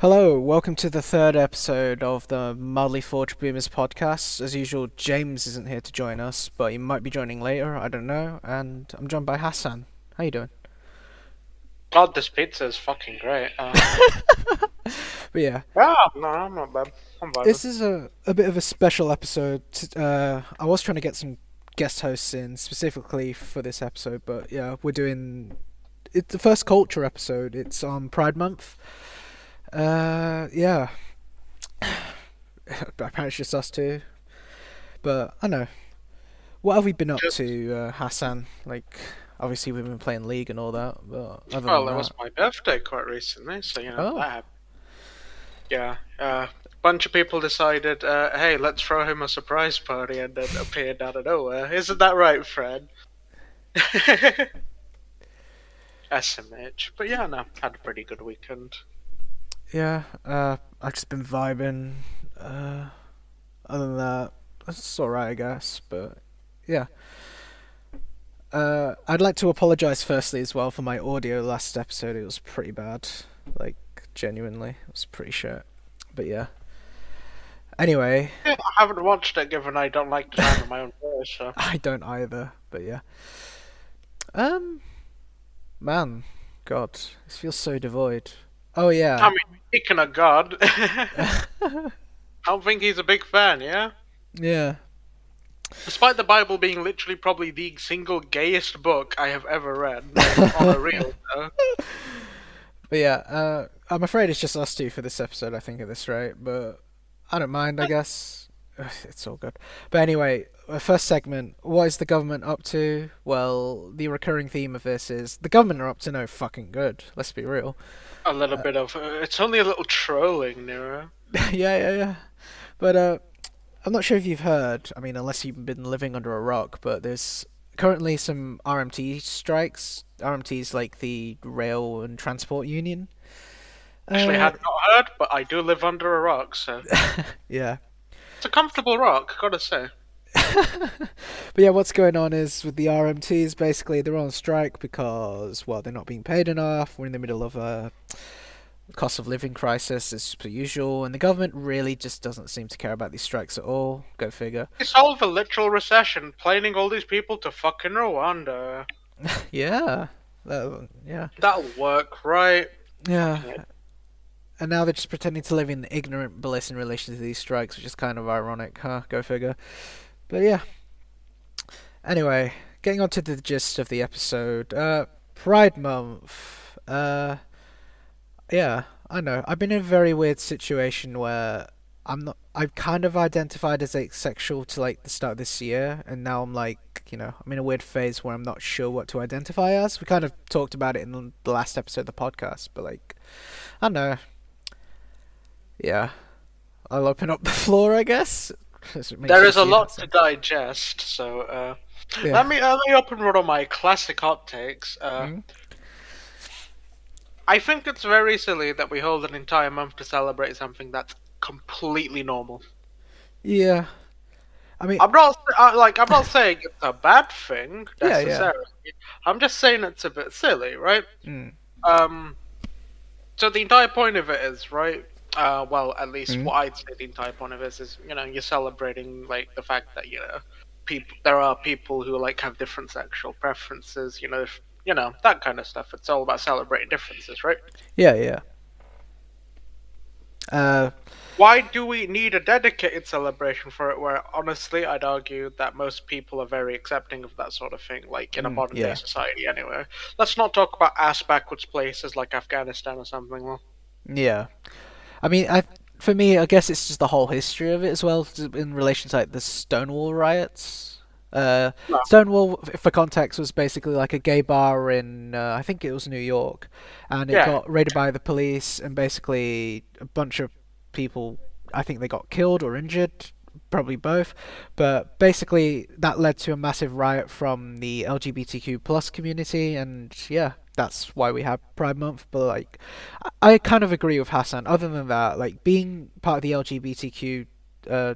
Hello, welcome to the third episode of the Midllyforgedboomers podcast. As usual, James isn't here to join us, but he might be joining later, I don't know, and I'm joined by Hassan. How you doing? God, this pizza is fucking great. But yeah, Yeah, no, I'm not bad. I'm vibing. this is a bit of a special episode. I was trying to get some guest hosts in specifically for this episode, but yeah, we're doing it's the first culture episode. It's on Pride Month. Yeah, apparently it's just us two, but I know. What have we been up Just, to, Hassan? Like, obviously we've been playing League and all that, but other than well, it was that, my birthday quite recently, so oh, that happened. Yeah, a bunch of people decided, hey, let's throw him a surprise party, and then appeared out of nowhere. Isn't that right, Fred? SMH. But yeah, no, had a pretty good weekend. yeah. I've just been vibing. Uh, Other than that, it's alright, I guess. But yeah. I'd like to apologize firstly as well for my audio last episode. It was pretty bad, like genuinely, it was pretty shit. But yeah. Anyway, Yeah, I haven't watched it, given I don't like the sound of my own voice, so. I don't either. But yeah. Um, Man, God, this feels so devoid. Oh I yeah. mean, speaking of God, I don't think he's a big fan, yeah? Yeah. Despite the Bible being literally probably the single gayest book I have ever read, like, on a real though. But yeah, I'm afraid it's just us two for this episode, I think, at this rate, but I don't mind, I guess. It's all good. But anyway, first segment, what is the government up to? Well, the recurring theme of this is the government are up to no fucking good, let's be real. A little bit of it's only a little trolling, Nero. Yeah. But I'm not sure if you've heard, I mean, unless you've been living under a rock, but there's currently some RMT strikes. RMT's like the Rail and Transport Union. Actually, Uh, had not heard, but I do live under a rock, so yeah. it's a comfortable rock, gotta say. But yeah, what's going on is with the RMTs, basically they're on strike because, well, they're not being paid enough. We're in the middle of a cost of living crisis, as per usual, and the government really just doesn't seem to care about these strikes at all. Go figure. They solve a literal recession, planing all these people to fucking Rwanda. Yeah. Yeah. That'll work, right? Yeah. Okay. And now they're just pretending to live in ignorant bliss in relation to these strikes, which is kind of ironic, huh? Go figure. But yeah. Anyway, getting on to the gist of the episode. Pride Month. Yeah, I know. I've been in a very weird situation where I've kind of identified as asexual to like the start of this year, and now I'm like, I'm in a weird phase where I'm not sure what to identify as. We kind of talked about it in the last episode of the podcast, but like, I don't know. Yeah, I'll open up the floor, I guess. As it makes There you is a see lot that to sense. digest, so Yeah. let me open one of my classic hot takes. Mm? I think it's very silly that we hold an entire month to celebrate something that's completely normal. Yeah. I mean, I'm not saying it's a bad thing yeah. necessarily. I'm just saying it's a bit silly, right? Mm. Um, so the entire point of it is, right? Well, at least Mm. what I'd say the entire point of it is, you're celebrating like the fact that people there are people who like have different sexual preferences, that kind of stuff. It's all about celebrating differences, right? Yeah. Uh, Why do we need a dedicated celebration for it? Where honestly, I'd argue that most people are very accepting of that sort of thing, like in a modern day yeah. society. Anyway, let's not talk about ass backwards places like Afghanistan or something. Well, Yeah. I mean, for me, I guess it's just the whole history of it as well, in relation to like the Stonewall riots. no, Stonewall, for context, was basically like a gay bar in, I think it was New York, and it yeah, got raided by the police, and basically a bunch of people, I think they got killed or injured, probably both, but basically that led to a massive riot from the LGBTQ plus community, and yeah, that's why we have Pride Month. But like, I kind of agree with Hassan. Other than that, like being part of the LGBTQ uh,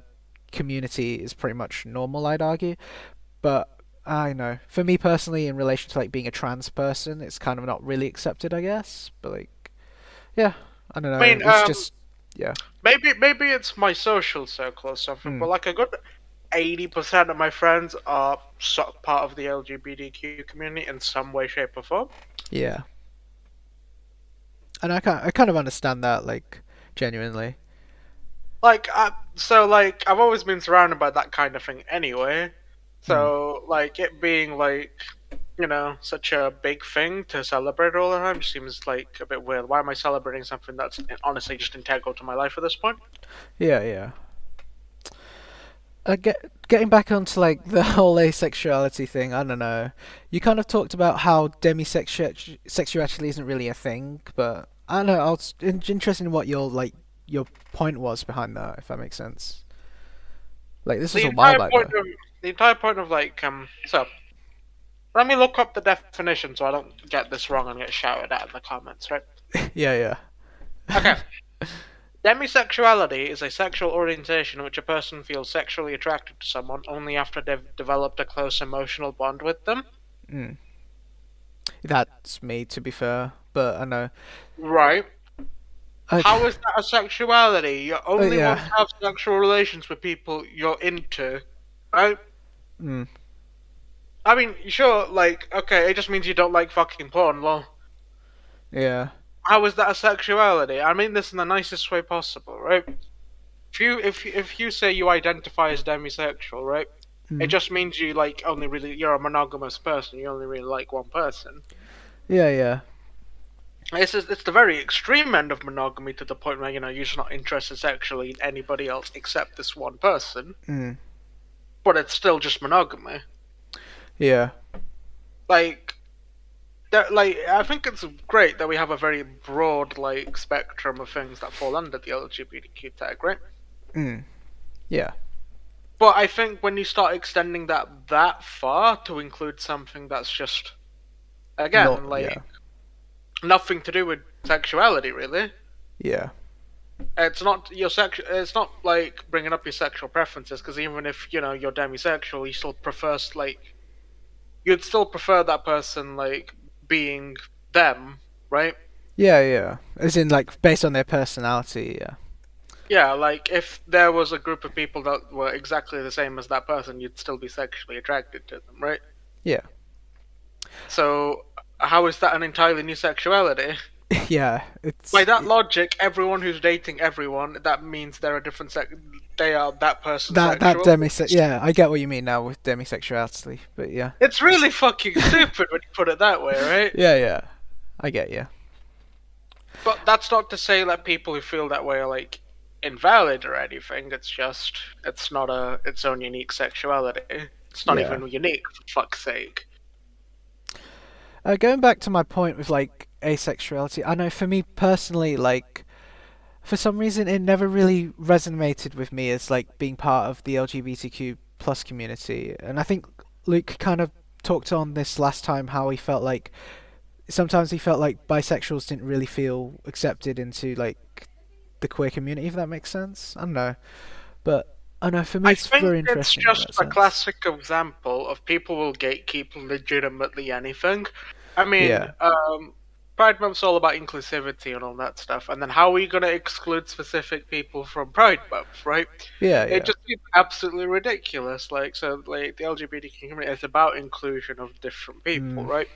community is pretty much normal, I'd argue. But I know, for me personally, in relation to like being a trans person, it's kind of not really accepted, I guess. But like, yeah, I don't I know. mean, It's just yeah. maybe it's my social circle or something, Mm, but like a good 80% of my friends are part of the LGBTQ community in some way, shape, or form. yeah. And I kind of understand that, like, genuinely. So I've always been surrounded by that kind of thing anyway. Mm. So like it being like such a big thing to celebrate all the time just seems like a bit weird. Why am I celebrating something that's honestly just integral to my life at this point? Yeah, yeah. Getting back onto like the whole asexuality thing, I don't know. You kind of talked about how demisexuality isn't really a thing, but I don't know. Interested in what your point was behind that, if that makes sense. Like this was The a while entire back point though. of the entire point of so let me look up the definition so I don't get this wrong and get shouted at in the comments, right? Yeah, yeah. Okay. Demisexuality is a sexual orientation in which a person feels sexually attracted to someone only after they've developed a close emotional bond with them. Mm. That's me, to be fair, but I know. Right. I, How is that a sexuality? You only want yeah. to have sexual relations with people you're into, right? Mm. I mean, sure, like, okay, it just means you don't like fucking porn, lol. Yeah. How is that a sexuality? I mean this in the nicest way possible, right? If you say you identify as demisexual, right? It Mm. just means you like only really you're a monogamous person. You only really like one person. Yeah, yeah. It's the very extreme end of monogamy to the point where you're just not interested sexually in anybody else except this one person. Mm. But it's still just monogamy. Yeah. Like I think it's great that we have a very broad like spectrum of things that fall under the LGBTQ tag, right? Mm. Yeah. But I think when you start extending that far to include something that's just again Not. like Yeah. nothing to do with sexuality, really. Yeah. It's not your sex. It's not like bringing up your sexual preferences because even if you're demisexual, you still you'd still prefer that person like being them, right? Yeah, yeah. As in, like, based on their personality. Yeah. Yeah, like if there was a group of people that were exactly the same as that person, you'd still be sexually attracted to them, right? Yeah. So how is that an entirely new sexuality? Yeah. By that logic, everyone who's dating everyone, that means they're a different sex. They are that person's That sexual. demise. Yeah, I get what you mean now with demisexuality, but yeah. It's really fucking stupid when you put it that way, right? Yeah, yeah. I get you. But that's not to say that people who feel that way are like invalid or anything. It's just it's not its own unique sexuality. It's not Yeah. even unique, for fuck's sake. Going back to my point with like asexuality, I know for me personally, like for some reason it never really resonated with me as like being part of the LGBTQ plus community, and I think Luke kind of talked on this last time how he felt like sometimes he felt like bisexuals didn't really feel accepted into like the queer community, if that makes sense. I don't know, but I know for me I it's think very it's interesting in just that a sense. classic example of people will gatekeep legitimately anything. I mean, Yeah, Pride Month's all about inclusivity and all that stuff, and then how are you going to exclude specific people from Pride Month, right? yeah, It yeah. just seems absolutely ridiculous. Like the LGBT community is about inclusion of different people, Mm. right?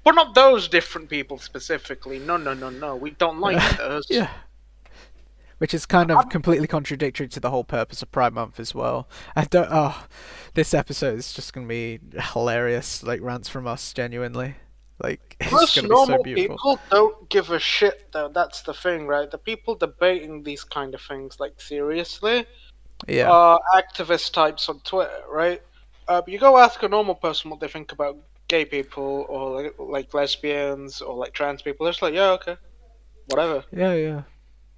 But not those different people specifically. No, no, no, no. We don't like those. Yeah, which is kind of completely contradictory to the whole purpose of Pride Month as well. I don't. Oh, this episode is just gonna be hilarious. Like rants from us, genuinely. Like it's Most gonna be so normal beautiful. people don't give a shit, though. That's the thing, right? The people debating these kind of things, like seriously, Yeah. are activist types on Twitter, right? You go ask a normal person what they think about gay people or like lesbians or like trans people. They're just like, yeah, okay, whatever. Yeah, yeah.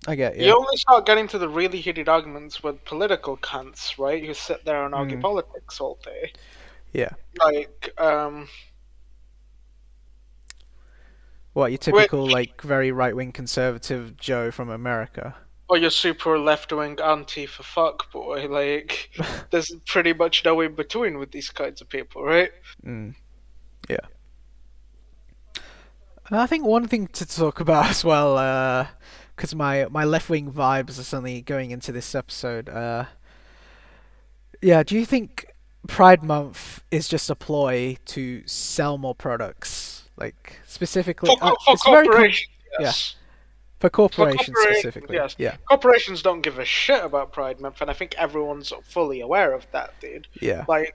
I get You you. only start getting to the really heated arguments with political cunts, right? Who sit there and argue Mm. politics all day. Yeah. Like, What your typical which, like very right wing conservative Joe from America? or your super left wing anti for fuckboy. Like, there's pretty much no in between with these kinds of people, right? Mm. Yeah. And I think one thing to talk about as well, because my left wing vibes are suddenly going into this episode. Yeah, do you think Pride Month is just a ploy to sell more products? Like specifically, For it's very corporations, yeah, yes. for For corporations corporations, specifically. yes. Yeah, Corporations don't give a shit about Pride Month, and I think everyone's fully aware of that, dude. yeah, Like,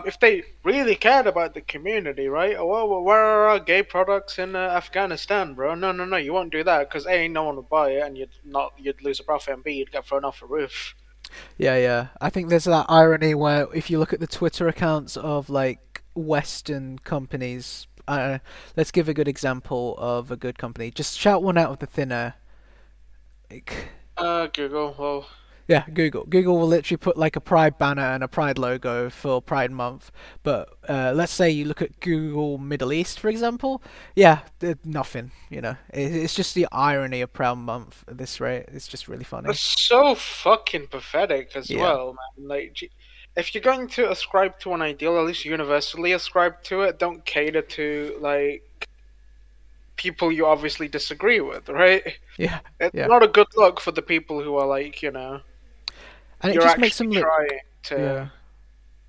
if they really cared about the community, right? Oh, well, where are our gay products in Afghanistan, bro? No, no, no, you won't do that because A, no one would buy it, and you'd lose a profit, and B, you'd get thrown off a roof. yeah. I think there's that irony where if you look at the Twitter accounts of like Western companies, let's give a good example of a good company. Just shout one out of the thin air. Like, Google. Well, yeah, Google. Google will literally put like a Pride banner and a Pride logo for Pride Month. But let's say you look at Google Middle East, for example. Yeah, nothing. It's just the irony of Pride Month at this rate. It's just really funny. it's so fucking pathetic as Yeah, well, man. Like, if you're going to ascribe to an ideal, at least universally ascribe to it. Don't cater to like people you obviously disagree with, right? yeah, It's yeah. not a good look for the people who are like, And it you're just makes actually them look. trying Yeah, to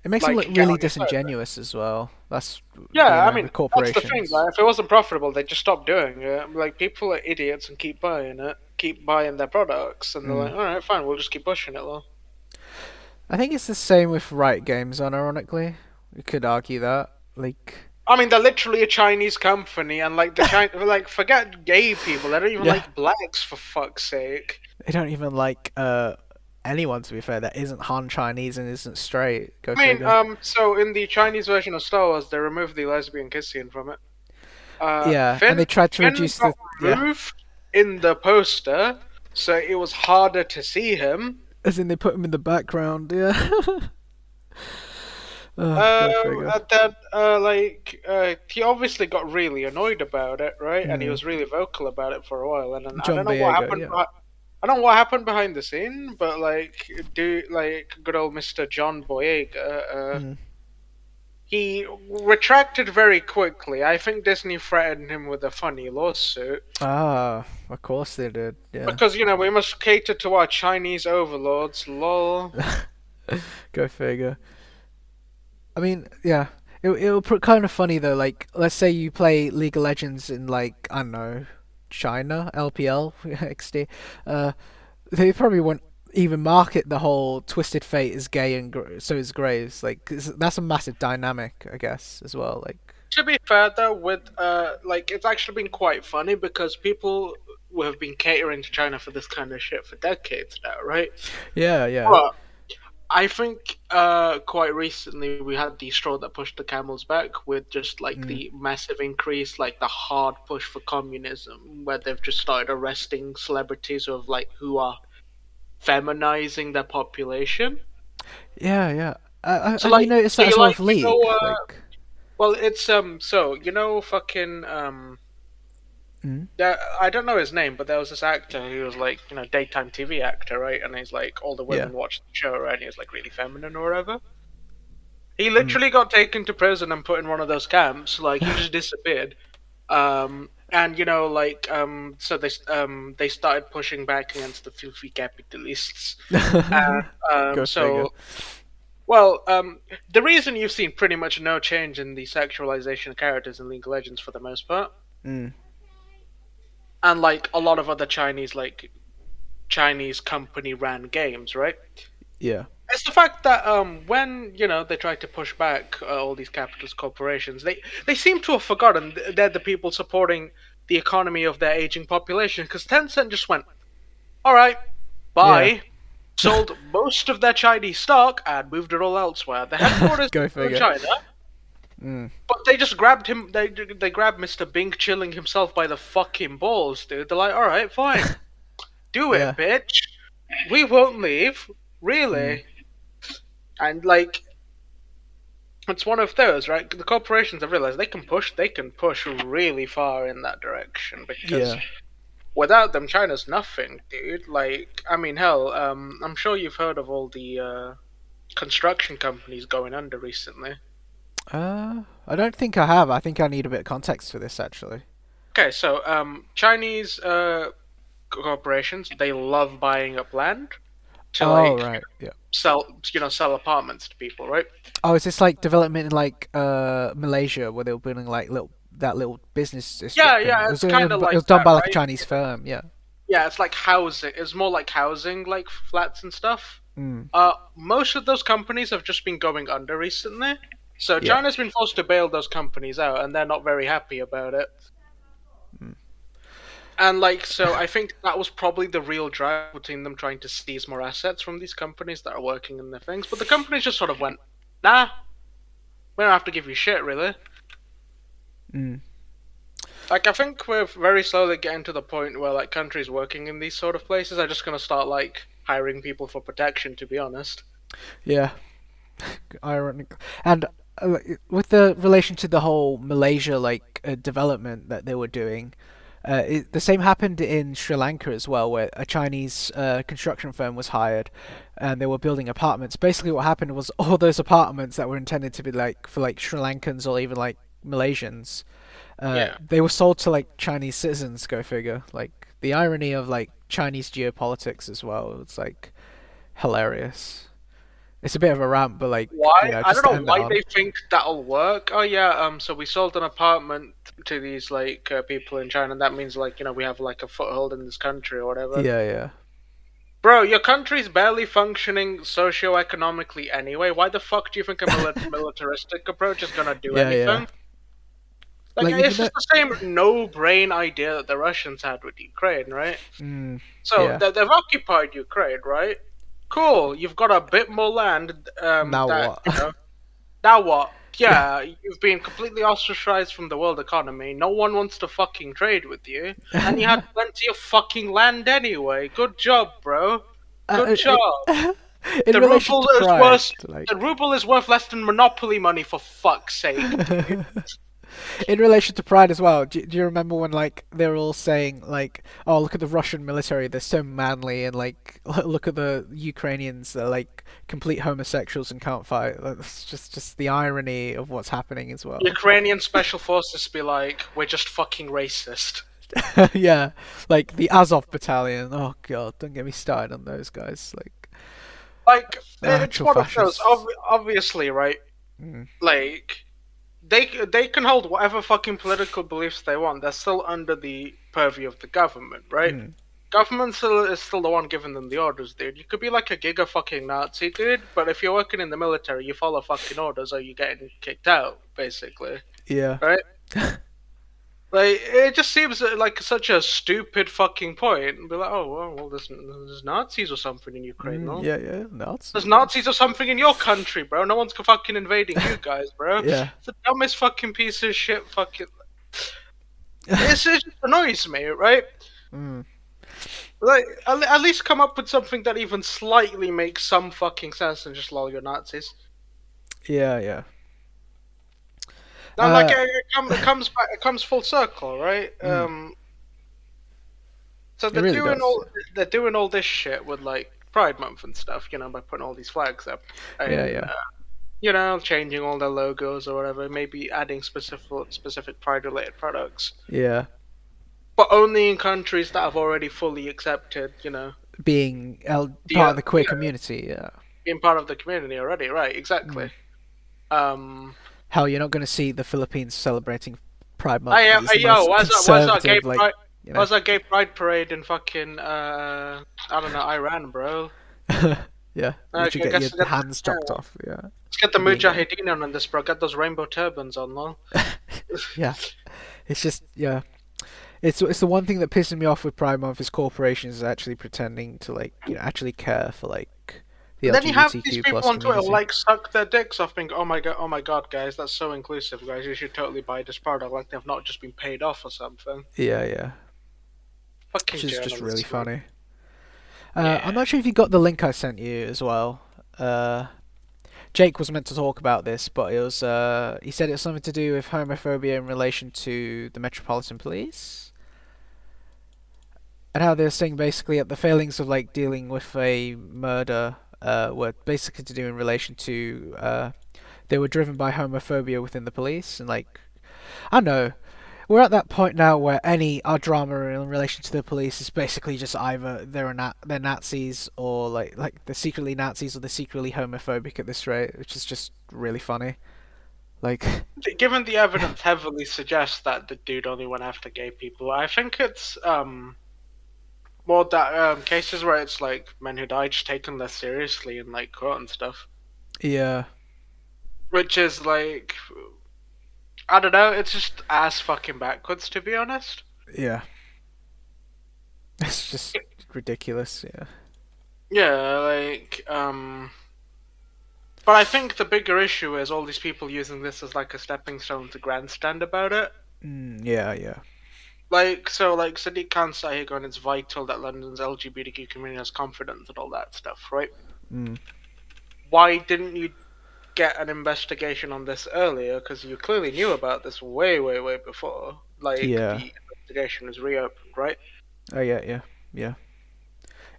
it makes them look like get really on your side. disingenuous as well. That's Yeah, I the mean that's the thing. corporations. Like, if it wasn't profitable, they'd just stop doing it. Like people are idiots and keep buying it, keep buying their products, and they're Mm. like, all right, fine, we'll just keep pushing it, though. I think it's the same with Riot Games. Unironically, we could argue that. Like, I mean, they're literally a Chinese company, and like like forget gay people, they don't even yeah, like blacks for fuck's sake. they don't even like anyone, to be fair, that isn't Han Chinese and isn't straight. Go I mean, figure. so in the Chinese version of Star Wars, they removed the lesbian kiss scene from it. Yeah, and they tried to Finn reduce got the yeah, removed in the poster, so it was harder to see him. as in they put him in the background. Yeah. Oh, go figure. And then, he obviously got really annoyed about it, right? And he Mm. was really vocal about it for a while. And then I John don't know what Boyega. happened. Yeah. I don't know what happened behind the scene, but good old Mr. John Boyega, Mm. he retracted very quickly. I think Disney threatened him with a funny lawsuit Ah, of course they did. Yeah. because we must cater to our Chinese overlords. Lol. Go figure. I mean, yeah. It'll put kind of funny though. Like, let's say you play League of Legends in like I don't know, China, LPL, XD. Uh, they probably won't even market the whole Twisted Fate is gay and so is Graves. Like, that's a massive dynamic, I guess, as well. Like, To be fair though, with it's actually been quite funny because people have been catering to China for this kind of shit for decades now, right? yeah, yeah. But I think quite recently we had the straw that pushed the camel's back with just like Mm. the massive increase, like the hard push for communism, where they've just started arresting celebrities who are feminizing their population. Yeah, yeah. So Have you like, noticed so that as you well like, with League? Like, well, it's so fucking mm, I don't know his name, but there was this actor who was like, daytime TV actor, right? And he's like, all the yeah. women watched the show, right? And he was like really feminine or whatever. He Mm. literally got taken to prison and put in one of those camps. Like he just disappeared. And so they started pushing back against the filthy capitalists. And Go figure. the reason you've seen pretty much no change in the sexualization of characters in League of Legends for the most part, Mm. and like a lot of other Chinese company ran games, right? Yeah. It's the fact that when they tried to push back all these capitalist corporations, they seem to have forgotten they're the people supporting the economy of their aging population. Because Tencent just went, all right, Yeah. bye, sold most of their Chinese stock and moved it all elsewhere. The headquarters Go are in figure. China, Mm. but they just grabbed him. They grabbed Mr. Bing chilling himself by the fucking balls, dude. They're like, all right, fine, do Yeah. it, bitch. We won't leave, Mm. really. And like, it's one of those, right? The corporations have realized they can push really far in that direction because Yeah. without them, China's nothing, dude. Like, I mean, hell, I'm sure you've heard of all the construction companies going under recently. I don't think I have. I think I need a bit of context for this actually. Okay, so Chinese corporations, they love buying up land to Oh like right, yeah. sell apartments to people, right? Oh, is this like development in like Malaysia where they were building like little business Yeah, district thing? yeah, it's kind of It like was done that, by like a right? Chinese firm, yeah. Yeah, it's like housing. It's more like housing, like flats and stuff. Mm, Most of those companies have just been going under recently. So yeah. China's been forced to bail those companies out, and they're not very happy about it. Mm. And like, so I think that was probably the real drive between them trying to seize more assets from these companies that are working in their things. But the companies just sort of went, nah, we don't have to give you shit, really. Mm. Like, I think we're very slowly getting to the point where like countries working in these sort of places are just gonna start like hiring people for protection. To be honest. Yeah. Ironic. And with the relation to the whole Malaysia like development that they were doing, the same happened in Sri Lanka as well, where a Chinese construction firm was hired, and they were building apartments. Basically, what happened was all those apartments that were intended to be like for like Sri Lankans or even like Malaysians, Yeah. they were sold to like Chinese citizens. Go figure. Like the irony of like Chinese geopolitics as well. It's like hilarious. It's a bit of a rant, but like Why? I just don't to know end it why on. they think that'll work. Oh yeah, so we sold an apartment to these like people in China, and that means like we have like a foothold in this country or whatever. Yeah, yeah. Bro, your country's barely functioning socio-economically anyway. Why the fuck do you think a militaristic approach is gonna do Yeah, yeah. anything? Like Like even it's though, just the same no-brain idea that the Russians had with Ukraine, right? mm, So yeah. they've occupied Ukraine, right? Cool. You've got a bit more land. Now That what? Now what? Yeah. Yeah, you've been completely ostracized from the world economy. No one wants to fucking trade with you, and you had plenty of fucking land anyway. Good job, bro. Good job. It, in The relation ruble to is pride, worth. like The ruble is worth less than monopoly money, for fuck's sake, dude. in relation to pride as well. Do you remember when like they were all saying like, "Oh, look at the Russian military; they're so manly," and like, look at the Ukrainians; they're like complete homosexuals and can't fight. Like, it's just the irony of what's happening as well. Ukrainian special forces be like, we're just fucking racist. Yeah, like the Azov battalion. Oh god, don't get me started on those guys. Like Like, they're it's actual one of those. fascists. Obviously, right? Mm, Like, they can hold whatever fucking political beliefs they want. They're still under the purview of the government, right? mm. Government is still the one giving them the orders, dude. You could be like a giga fucking Nazi, dude, but if you're working in the military, you follow fucking orders or you're getting kicked out, basically, Yeah. right? Like, it just seems like such a stupid fucking point. And be like, oh, well, there's Nazis or something in Ukraine, Mm, no? yeah, yeah, nuts. There's Nazis or something in your country, bro. No one's fucking invading you guys, bro. Yeah. It's the dumbest fucking piece of shit fucking. It just annoys me, right? Mm, Like, at least come up with something that even slightly makes some fucking sense and just lol, you're Nazis. yeah, yeah. Now, like, Uh, it comes back, it comes full circle, right? mm, So it really does. they're doing all this shit with like Pride Month and stuff, by putting all these flags up Yeah, and yeah, changing all their logos or whatever, maybe adding specific Pride related products, yeah. but only in countries that have already fully accepted, Being the part of the queer community. Yeah. being part of the community already, right? Mm. Exactly. Um, Hell, you're not going to see the Philippines celebrating Pride Month hey, because it's the yo, most why's that conservative, like, you know. why's that gay pride parade in fucking I don't know, Iran, bro? Yeah, Okay, literally I get guess your hands chopped off. Yeah, let's get the for being gay. Mujahideen on this, bro. Get those rainbow turbans on, though. Yeah, it's just yeah. It's the one thing that pisses me off with Pride Month is corporations actually pretending to like actually care for like the And then you have these LGBTQ people plus on Twitter community. like suck their dicks off, being, oh my god, guys, that's so inclusive, guys. You should totally buy this product, like they've not just been paid off or something. Yeah, yeah, which Fucking is just really journalists, man. funny. I'm Yeah. not sure if you got the link I sent you as well. Jake was meant to talk about this, but it was he said it's something to do with homophobia in relation to the Metropolitan Police and how they're saying basically that the failings of like dealing with a murder were basically to do in relation to they were driven by homophobia within the police and like I don't know we're at that point now where any our drama in relation to the police is basically just either they're Nazis or like they're secretly Nazis or they're secretly homophobic at this rate, which is just really funny. Like, Given the evidence heavily suggests that the dude only went after gay people, I think it's more that cases where it's like men who died just taken less seriously in like court and stuff, yeah, which is like I don't know, it's just ass fucking backwards to be honest. yeah, it's just ridiculous. Yeah, Yeah, like but I think the bigger issue is all these people using this as like a stepping stone to grandstand about it. yeah, yeah, Like so, like Sadiq Khan sat here going, "It's vital that London's LGBTQ community has confidence and all that stuff," right? mm, Why didn't you get an investigation on this earlier? Because you clearly knew about this way, way, way before. Like yeah. the investigation was reopened, right? Oh yeah, yeah, yeah.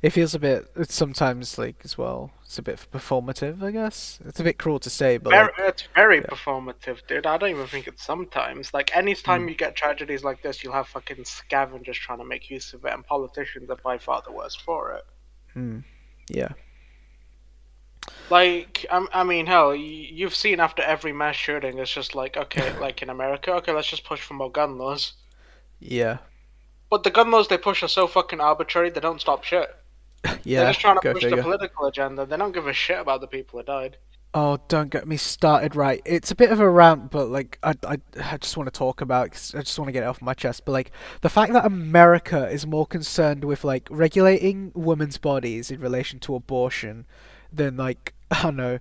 It feels a bit. It's sometimes like as well. It's a bit performative, I guess. It's a bit cruel to say, but Very, like, it's very yeah, performative, dude. I don't even think it's sometimes. Like anytime mm, you get tragedies like this, you'll have fucking scavengers trying to make use of it, and politicians are by far the worst for it. mm, yeah, Like, I mean, hell, you've seen after every mass shooting, it's just like, okay, like in America, okay, let's just push for more gun laws. yeah, But the gun laws they push are so fucking arbitrary, they don't stop shit. They're yeah. just trying to Go push the figure. political agenda. They don't give a shit about the people who died. Oh, don't get me started. Right, it's a bit of a rant, but like, I just want to talk about. 'Cause I just want to get it off my chest. But like, the fact that America is more concerned with like regulating women's bodies in relation to abortion than like I don't know,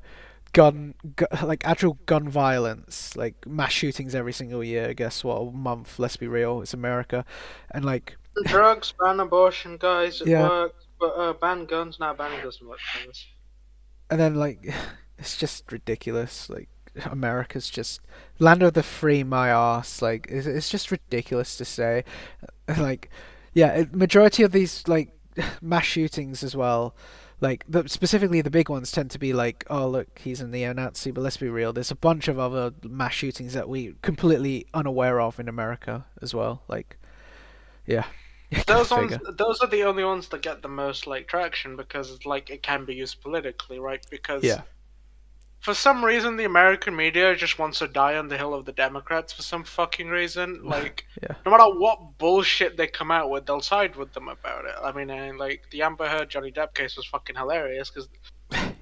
like actual gun violence, like mass shootings every single year. Guess what? A month. Let's be real. It's America, and like, Drugs, ban abortion, guys, it yeah, works. But ban guns, now banning doesn't work for us. and then like, it's just ridiculous. Like, America's just land of the free, my arse. Like, it's just ridiculous to say. Like, yeah, majority of these like mass shootings as well. Like, specifically the big ones tend to be like, oh look, he's a neo-Nazi. But let's be real, there's a bunch of other mass shootings that we completely unaware of in America as well. Like, yeah, go figure. Those are the only ones that get the most like traction because like it can be used politically, right? Because Yeah, for some reason, the American media just wants to die on the hill of the Democrats for some fucking reason. Like, yeah, no matter what bullshit they come out with, they'll side with them about it. I mean, like, the Amber Heard Johnny Depp case was fucking hilarious because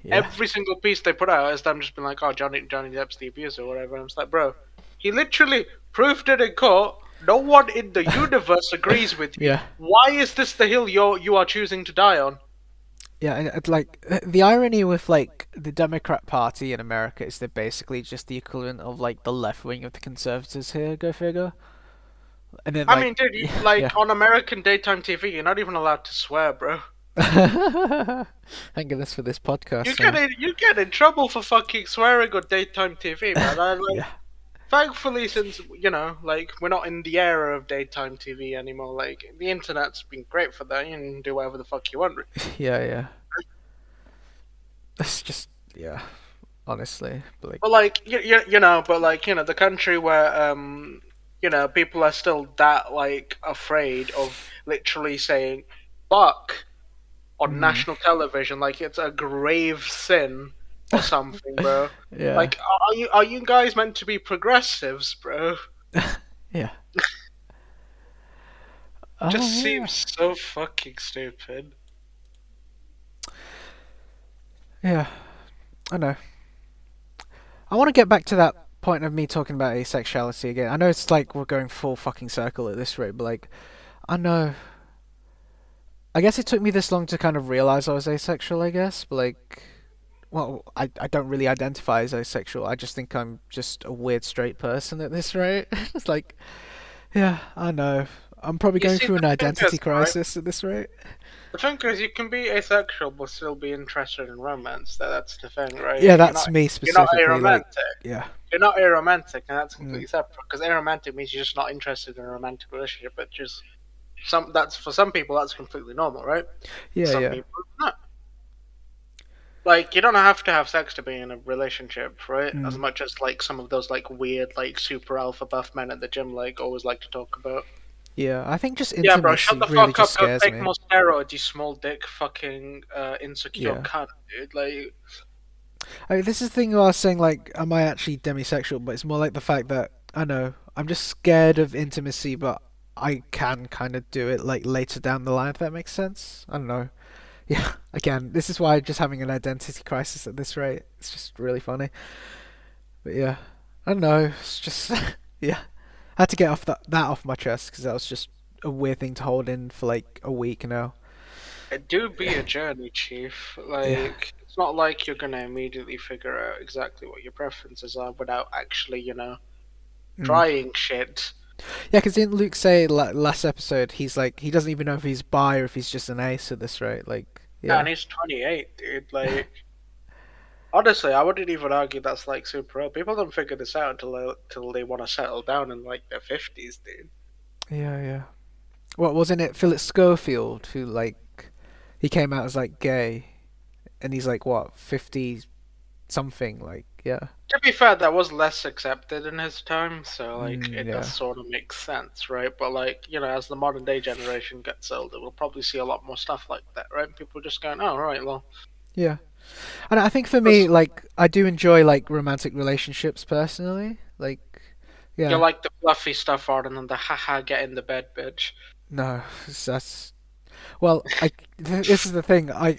yeah, every single piece they put out is them just being like, oh, Johnny Depp's the abuser or whatever. And I'm just like, bro, he literally proved it in court. No one in the universe agrees with you. yeah. Why is this the hill you are choosing to die on? Yeah, and like the irony with like the Democrat Party in America is they're basically just the equivalent of like the left wing of the conservatives here. Go figure. And then I like, mean, dude, yeah. like on American daytime TV, you're not even allowed to swear, bro. Thank goodness for this podcast, You huh? get in trouble for fucking swearing on daytime TV, man. Yeah, Thankfully, since like we're not in the era of daytime TV anymore. Like the internet's been great for that. You can do whatever the fuck you want. yeah, yeah. It's just yeah, honestly, but like, But like but like the country where people are still that like afraid of literally saying "fuck" on mm, national television, like it's a grave sin or something, bro. yeah, Like, are you guys meant to be progressives, bro? yeah. Just Oh yeah, seems so fucking stupid. yeah. I know. I want to get back to that point of me talking about asexuality again. I know it's like we're going full fucking circle at this rate, but like, I know. I guess it took me this long to kind of realize I was asexual, I guess, but like, well, I don't really identify as asexual. I just think I'm just a weird straight person at this rate. It's like, yeah, I know. I'm probably You going see, through the an thing identity is, right? crisis at this rate. The thing is, you can be asexual but still be interested in romance. That's the thing, right? Yeah, You're that's not me you're not specifically. Like, aromantic. yeah, You're not aromantic, and that's mm, completely separate. Because aromantic means you're just not interested in a romantic relationship. But just for some people that's completely normal, right? yeah, Some yeah, people not. like you don't have to have sex to be in a relationship, right? As Mm. much as like some of those like weird like super alpha buff men at the gym like always like to talk about. Yeah, I think just Yeah, bro, shut intimacy the really fuck just up. Go scares take me. more steroids, you small dick fucking insecure Yeah. cunt, dude. Like, I mean, this is the thing I was saying, like, am I actually demisexual? But it's more like the fact that, I know, I'm just scared of intimacy, but I can kind of do it, like, later down the line, if that makes sense. I don't know. Yeah, again, this is why just having an identity crisis at this rate, it's just really funny. But yeah, I don't know, it's just, yeah. I had to get off that off my chest, because that was just a weird thing to hold in for, like, a week now. it do be a journey, chief. Yeah. Like, it's not like you're gonna immediately figure out exactly what your preferences are without actually, Mm. trying shit. Yeah, because didn't Luke say last episode he's like he doesn't even know if he's bi or if he's just an ace at this rate? Like, And yeah, he's 28, dude. Like, honestly, I wouldn't even argue that's like super old. People don't figure this out until they want to settle down in like their 50s, dude. yeah, yeah. What wasn't it? Philip Schofield who like he came out as like gay, and he's like what 50 something? Like, yeah, To be fair, that was less accepted in his time, so like mm, it does yeah, sort of make sense, right? But like as the modern day generation gets older, we'll probably see a lot more stuff like that, right? People just going, "Oh, right, well, yeah. And I think for me, that's, like, I do enjoy like romantic relationships personally. Like, you yeah, like the fluffy stuff rather than the haha get in the bed, bitch." no, that's well, this is the thing. I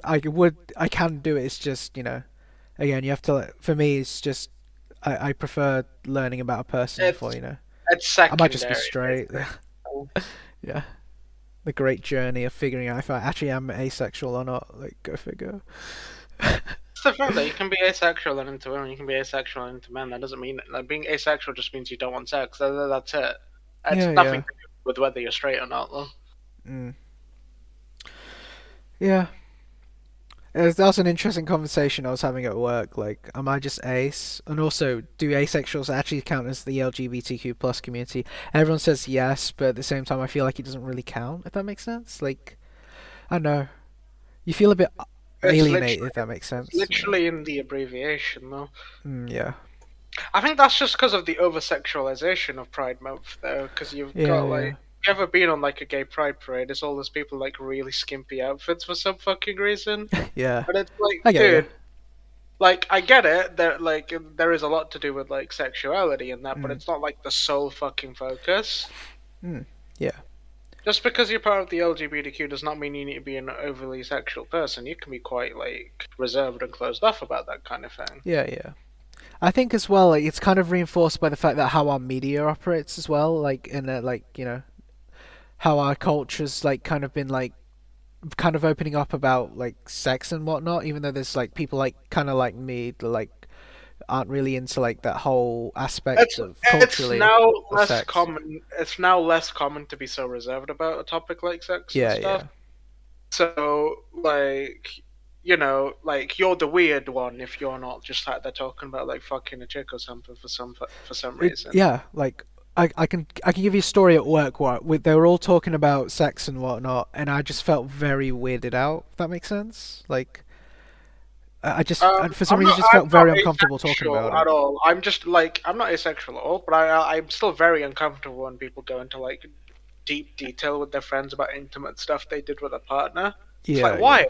can do it. It's just again, you have to. For me, it's just I prefer learning about a person before It's you know. it's I might just be secondary, straight. basically. Yeah, the great journey of figuring out if I actually am asexual or not. Like, go figure. It's the thing that you can be asexual and into women, you can be asexual and into men. That doesn't mean like being asexual just means you don't want sex. That's it. Yeah, It's nothing yeah, to do with whether you're straight or not, though. mm. Yeah. That was an interesting conversation I was having at work. Like, am I just ace? And also, do asexuals actually count as the LGBTQ plus community? Everyone says yes, but at the same time, I feel like it doesn't really count. If that makes sense. Like, I don't know. You feel a bit It's alienated. literally If that makes it's sense. Yeah. literally in the abbreviation, though. Yeah. I think that's just because of the over sexualization of Pride Month, though. Because you've Yeah. got Yeah. like, you ever been on like a gay pride parade? There's all those people like really skimpy outfits for some fucking reason, Yeah. and it's like, I get you. dude, like I get it. There is a lot to do with like sexuality and that, but Mm. it's not like the sole fucking focus. Mm. Yeah. Just because you're part of the LGBTQ does not mean you need to be an overly sexual person. You can be quite like reserved and closed off about that kind of thing. Yeah. Yeah. I think as well, like, it's kind of reinforced by the fact that how our media operates as well, like in like how our culture's like kind of been like kind of opening up about like sex and whatnot, even though there's like people like kind of like me that like aren't really into like that whole aspect It's of it's culturally now of less sex. common. It's now less common to be so reserved about a topic like sex and Yeah, stuff. yeah. So like like you're the weird one if you're not just like they're talking about like fucking a chick or something for some reason. Yeah, like I can give you a story at work where they were all talking about sex and whatnot, and I just felt very weirded out. If that makes sense. Like I just for some reason just I'm felt not very uncomfortable talking asexual about at it. all. I'm just like I'm not asexual at all, but I'm still very uncomfortable when people go into like deep detail with their friends about intimate stuff they did with a partner. It's like Yeah, yeah, why?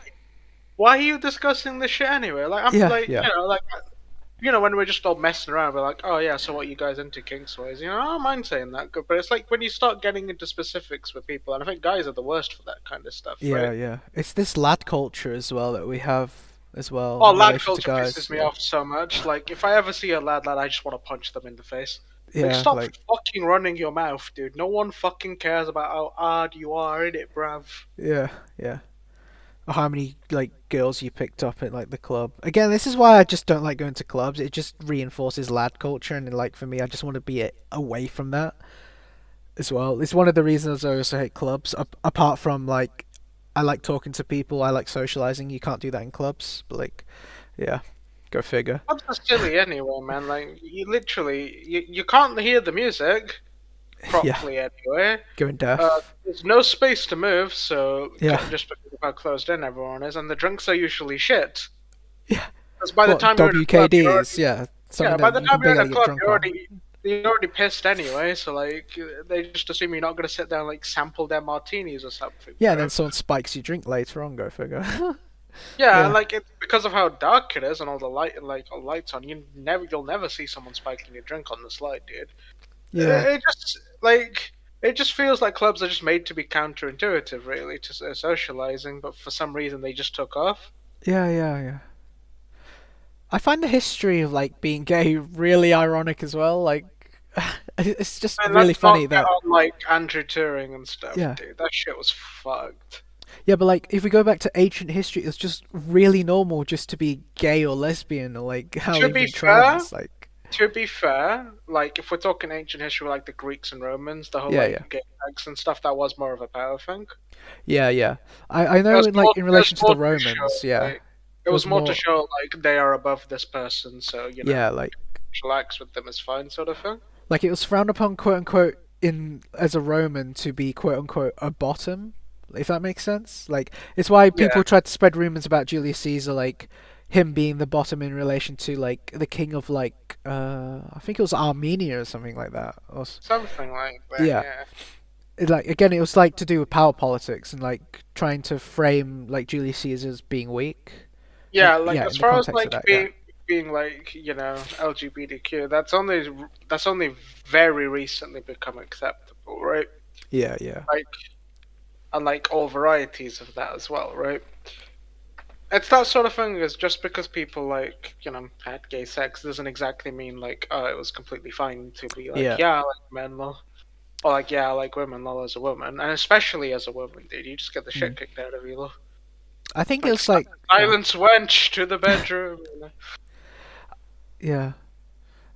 Why are you discussing this shit anyway? Like I'm yeah, like yeah, when we're just all messing around, we're like, oh yeah, so what you guys into kinks wise? I don't mind saying that, but it's like when you start getting into specifics with people, and I think guys are the worst for that kind of stuff, yeah, right? yeah. It's this lad culture as well that we have as well Oh, in lad relation to culture guys. pisses me Yeah, off so much. Like if I ever see a lad, I just want to punch them in the face. Like yeah, stop like fucking running your mouth, dude. No one fucking cares about how hard you are in it, bruv. yeah, yeah. Or how many like girls you picked up at like the club. Again, this is why I just don't like going to clubs. It just reinforces lad culture, and like for me, I just want to be away from that as well. It's one of the reasons I also hate clubs. Apart from like, I like talking to people. I like socializing. You can't do that in clubs. But like, yeah, go figure. Clubs are silly anyway, man. Like you can't hear the music Yeah, properly anyway. going deaf. There's no space to move, so Yeah, just because of how closed in everyone is, and the drinks are usually shit. Yeah. Because by the What time you're in a club, you're WKDs? already Yeah, yeah. something By that the you time can you're in a barely get club, drunk on. you're already pissed anyway. So like they just assume you're not gonna sit down and like sample their martinis or something, Yeah, and then bro. someone spikes your drink later on. Go figure. Yeah, and Yeah, like it's because of how dark it is and all the light, like all lights on. You'll never see someone spiking a drink on the slide, dude. yeah, It just like it just feels like clubs are just made to be counterintuitive, really, to socializing. But for some reason, they just took off. yeah. I find the history of like being gay really ironic as well. Like, it's just And really let's not funny get that on like Andrew Turing and stuff, yeah, dude. That shit was fucked. yeah. But like, if we go back to ancient history, it's just really normal just to be gay or lesbian or like hell To be even fair, trans. Like, like if we're talking ancient history, like the Greeks and Romans, the whole yeah, like yeah, gay sex and stuff, that was more of a power thing. yeah. I know in like in It was relation to more the to show, Romans, yeah, like, it it was was more to more show like they are above this person, so yeah, like chillax with them is fine, sort of thing. it was frowned upon, quote unquote, in as a Roman to be quote unquote a bottom, if that makes sense. Like it's why Yeah, people tried to spread rumors about Julius Caesar, like him being the bottom in relation to like the king of like I think it was Armenia or something like that. something like that. Yeah, Yeah, like again, it was like to do with power politics and like trying to frame like Julius Caesar as being weak. yeah. Like Yeah, as in the far as context of like that, yeah, being like LGBTQ, that's only very recently become acceptable, right? yeah, Like and like all varieties of that as well, right? It's that sort of thing. Is just because people like had gay sex doesn't exactly mean like oh it was completely fine to be like yeah. yeah I like men lol or like yeah I like women lol as a woman and especially as a woman, dude, you just get the Mm. shit kicked out of you lol. I think it Like was like silence wench to the bedroom. yeah.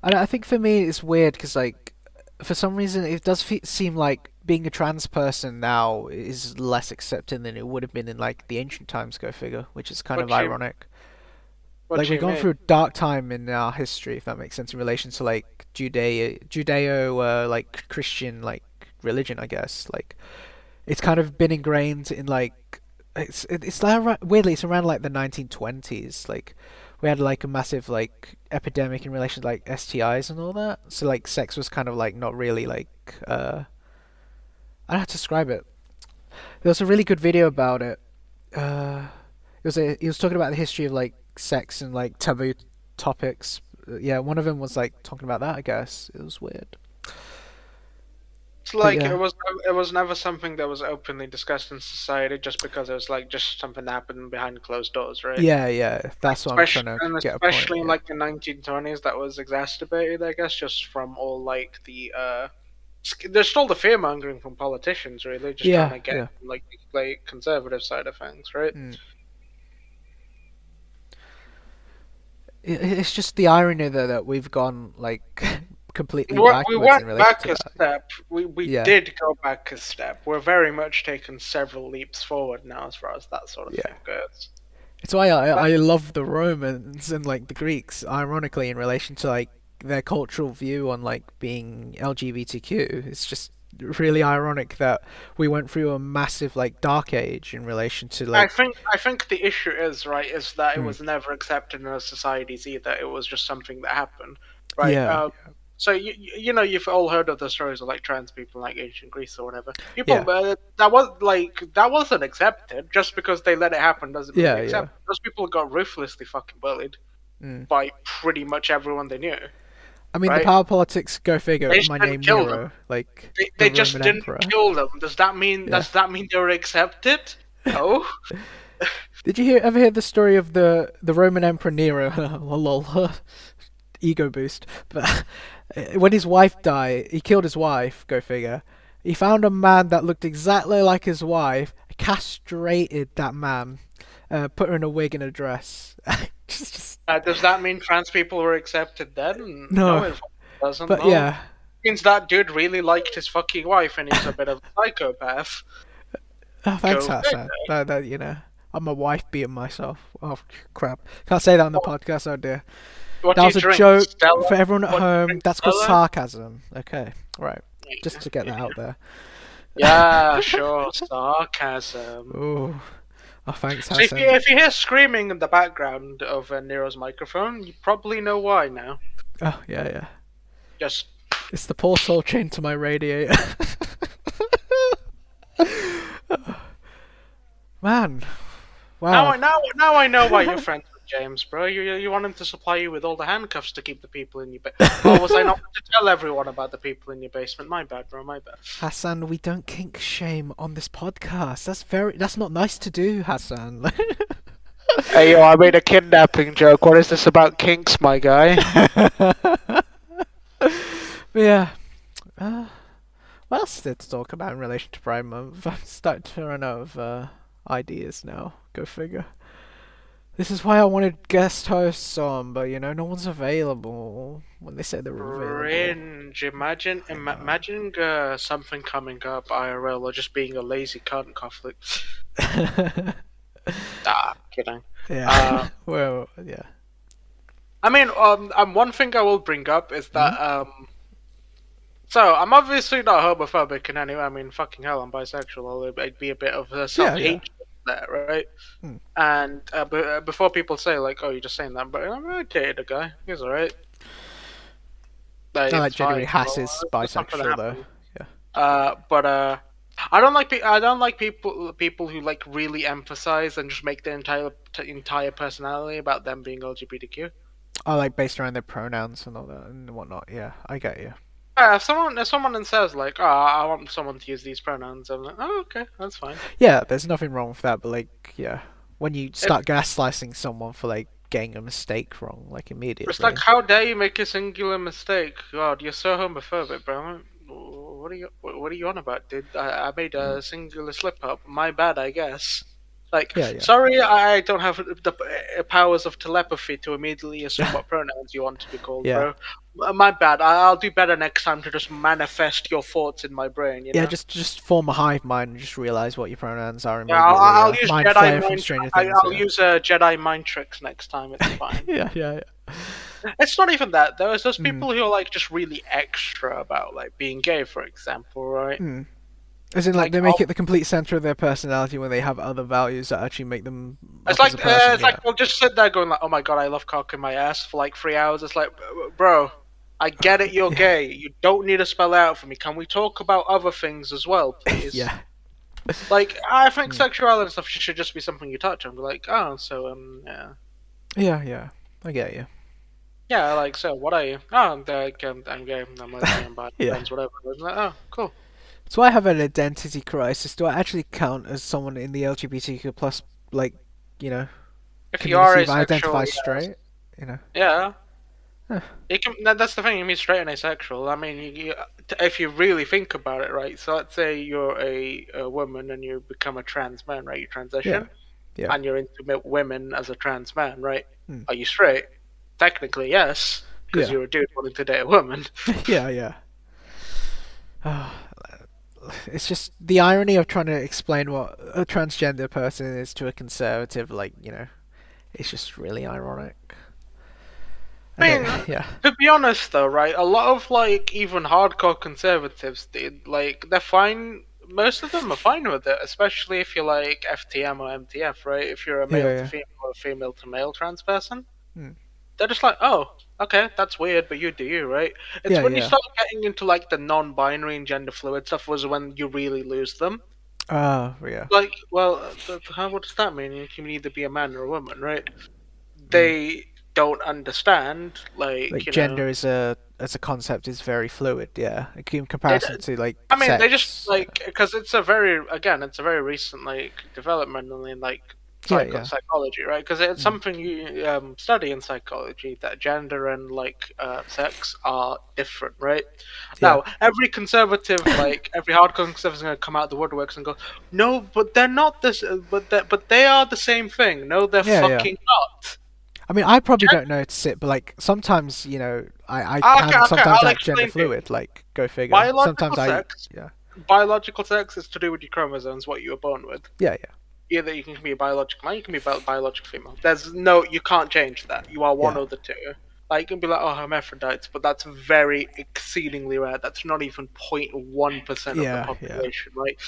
I think for me it's weird because like for some reason it does seem like being a trans person now is less accepted than it would have been in like the ancient times. Go figure, which is kind What of do you ironic. what Like do we've you gone mean? through a dark time in our history, if that makes sense, in relation to like Judeo like Christian like religion, I guess. Like it's kind of been ingrained in like it's like weirdly it's around like the 1920s. Like we had like a massive like epidemic in relation to like STIs and all that. So like sex was kind of like not really like I don't know how to describe it. There was a really good video about it. He was talking about the history of like sex and like taboo topics. Yeah, one of them was like talking about that. I guess it was weird, It's but like yeah, it was never something that was openly discussed in society just because it was like just something that happened behind closed doors, right? yeah. That's what I'm trying to get a point. Especially in Yeah, like the 1920s, that was exacerbated, I guess, just from all like there's still the fear mongering from politicians, really, just trying yeah, to get yeah. like conservative side of things, right? Mm. It's just the irony though that we've gone like completely We backwards in went relation back to a that. step. We Yeah, did go back a step. We're very much taking several leaps forward now as far as that sort of yeah. thing goes. It's why But I love the Romans and like the Greeks, ironically, in relation to like their cultural view on like being LGBTQ. It's just really ironic that we went through a massive like dark age in relation to like I think the issue is right is that it mm, was never accepted in our societies either. It was just something that happened, right? yeah, So you've all heard of the stories of like trans people in, like ancient Greece or whatever. yeah, People that wasn't accepted just because they let it happen doesn't mean they yeah. accept. Those people got ruthlessly fucking bullied Mm. by pretty much everyone they knew, I mean, the right? power politics. Go figure. They just My didn't name kill them. Nero, like They the just Roman didn't emperor. kill them. Does that mean Yeah. they were accepted? No. Did you ever hear the story of the Roman Emperor Nero? Lol, ego boost. But when his wife died, he killed his wife. Go figure. He found a man that looked exactly like his wife, castrated that man, put her in a wig and a dress. just Does that mean trans people were accepted then? No, no. it doesn't. But No, yeah. it means that dude really liked his fucking wife and he's a bit of a psychopath. Oh, thanks, Go Hassan. figure. That I'm a wife beating myself. Oh crap! Can't say that on the What, podcast. Oh dear. what That do you was a drink? joke Stella? for everyone at What do you home. drink? That's called Stella? sarcasm. Okay, right. Just to get that out there. Yeah, sure. Sarcasm. Oh, Oh, thanks, So Hassan. if you hear screaming in the background of Nero's microphone, you probably know why now. Oh, yeah, yeah. Just It's the poor soul chained to my radiator. Man, wow. now I know why you're friends with James, bro. You want him to supply you with all the handcuffs to keep the people in your Or was I not to tell everyone about the people in your basement? My bad, bro. My bad. Hassan, we don't kink shame on this podcast. That's not nice to do, Hassan. Hey yo, I made a kidnapping joke. What is this about kinks, my guy? Yeah. Uh, what else is there to talk about in relation to Pride Month? I'm starting to run out of ideas now. Go figure. This is why I wanted guest hosts on, but no one's available when they say they're available. Cringe. Imagine something coming up IRL or just being a lazy cunt conflict. Kidding. Yeah. Well, yeah. I mean, one thing I will bring up is that so I'm obviously not homophobic in any way. I mean, fucking hell, I'm bisexual. It'd be a bit of self-hatred there, right? Hmm. And before people say like, "Oh, you're just saying that," but I dated a guy. He's alright. Like It's genuinely fine, Hass is it's not gonna bisexual though. happen. Yeah. But I don't like I don't like people who like really emphasize and just make their entire personality about them being LGBTQ. Oh, like based around their pronouns and all that and whatnot. Yeah, I get you. If someone says like, "Oh, I want someone to use these pronouns," I'm like, "Oh, okay, that's fine." Yeah, there's nothing wrong with that, but like, yeah, when you If, start gaslighting someone for like getting a mistake wrong, like immediately. it's like, how dare you make a singular mistake? God, you're so homophobic, bro. What are you on about, dude? I made a singular slip up. My bad, I guess. Like, Yeah, yeah. sorry, I don't have the powers of telepathy to immediately assume what pronouns you want to be called, Yeah. bro. My bad. I'll do better next time to just manifest your thoughts in my brain. Yeah, just form a hive mind and just realize what your pronouns are Yeah, immediately. I'll use Mind Jedi Flayer from mind. Stranger Things. I'll use Jedi mind tricks next time. It's fine. Yeah. It's not even that. There's those people who are like just really extra about like being gay, for example, right? As in, like they Like, make it the complete center of their personality when they have other values that actually make them. it's up as like a person, it's like they'll just sit there going like, "Oh my god, I love cock in my ass" for like 3 hours. It's like, bro, I get it, you're gay. You don't need to spell it out for me. Can we talk about other things as well, please? Yeah. Like, I think sexuality and stuff should just be something you touch on. Be like, oh, so yeah. Yeah. I get you. Yeah, like, so what are you? Oh, I'm gay. I'm lesbian, bi, Yeah. trans, whatever. It's like, oh, cool. So I have an identity crisis. Do I actually count as someone in the LGBTQ plus, like, If you are community if I asexual, identify yes. straight? Yeah. Huh. You can. That's the thing. You mean straight and asexual. I mean, if you really think about it, right? So let's say you're a woman and you become a trans man, right? You transition, Yeah. and you're into women as a trans man, right? Hmm. Are you straight? Technically, yes, because Yeah. you're a dude wanting to date a woman. Yeah. It's just the irony of trying to explain what a transgender person is to a conservative, like, it's just really ironic. I mean, Yeah. to be honest though, right? A lot of like even hardcore conservatives, they're fine. Most of them are fine with it, especially if you're like FTM or MTF, right? If you're a male to female or a female to male trans person, they're just like, oh, okay, that's weird, but you do you, right? It's when you start getting into like the non-binary and gender fluid stuff was when you really lose them. Yeah. Like, well, what does that mean? You can either be a man or a woman, right? They don't understand, like gender as a concept is very fluid, yeah. In comparison to like I mean, sex. they just like because it's a very recent like development in like psychology, right? Because it's something you study in psychology that gender and like sex are different, right? Now, every conservative, like every hardcore conservative, is going to come out of the woodworks and go, "No, but they're not this, but they are the same thing. No, they're fucking not." I mean, I probably don't know to sit, but like sometimes, I can sometimes I'll act gender explain fluid. Like, go figure. Biological Sometimes sex. Biological sex is to do with your chromosomes, what you were born with. Yeah. Either you can be a biological man, you can be biological female. You can't change that. You are one of the two. Like, you'd be like, oh, hermaphrodites, but that's very exceedingly rare. That's not even 0.1% of the Yeah, yeah. population, right?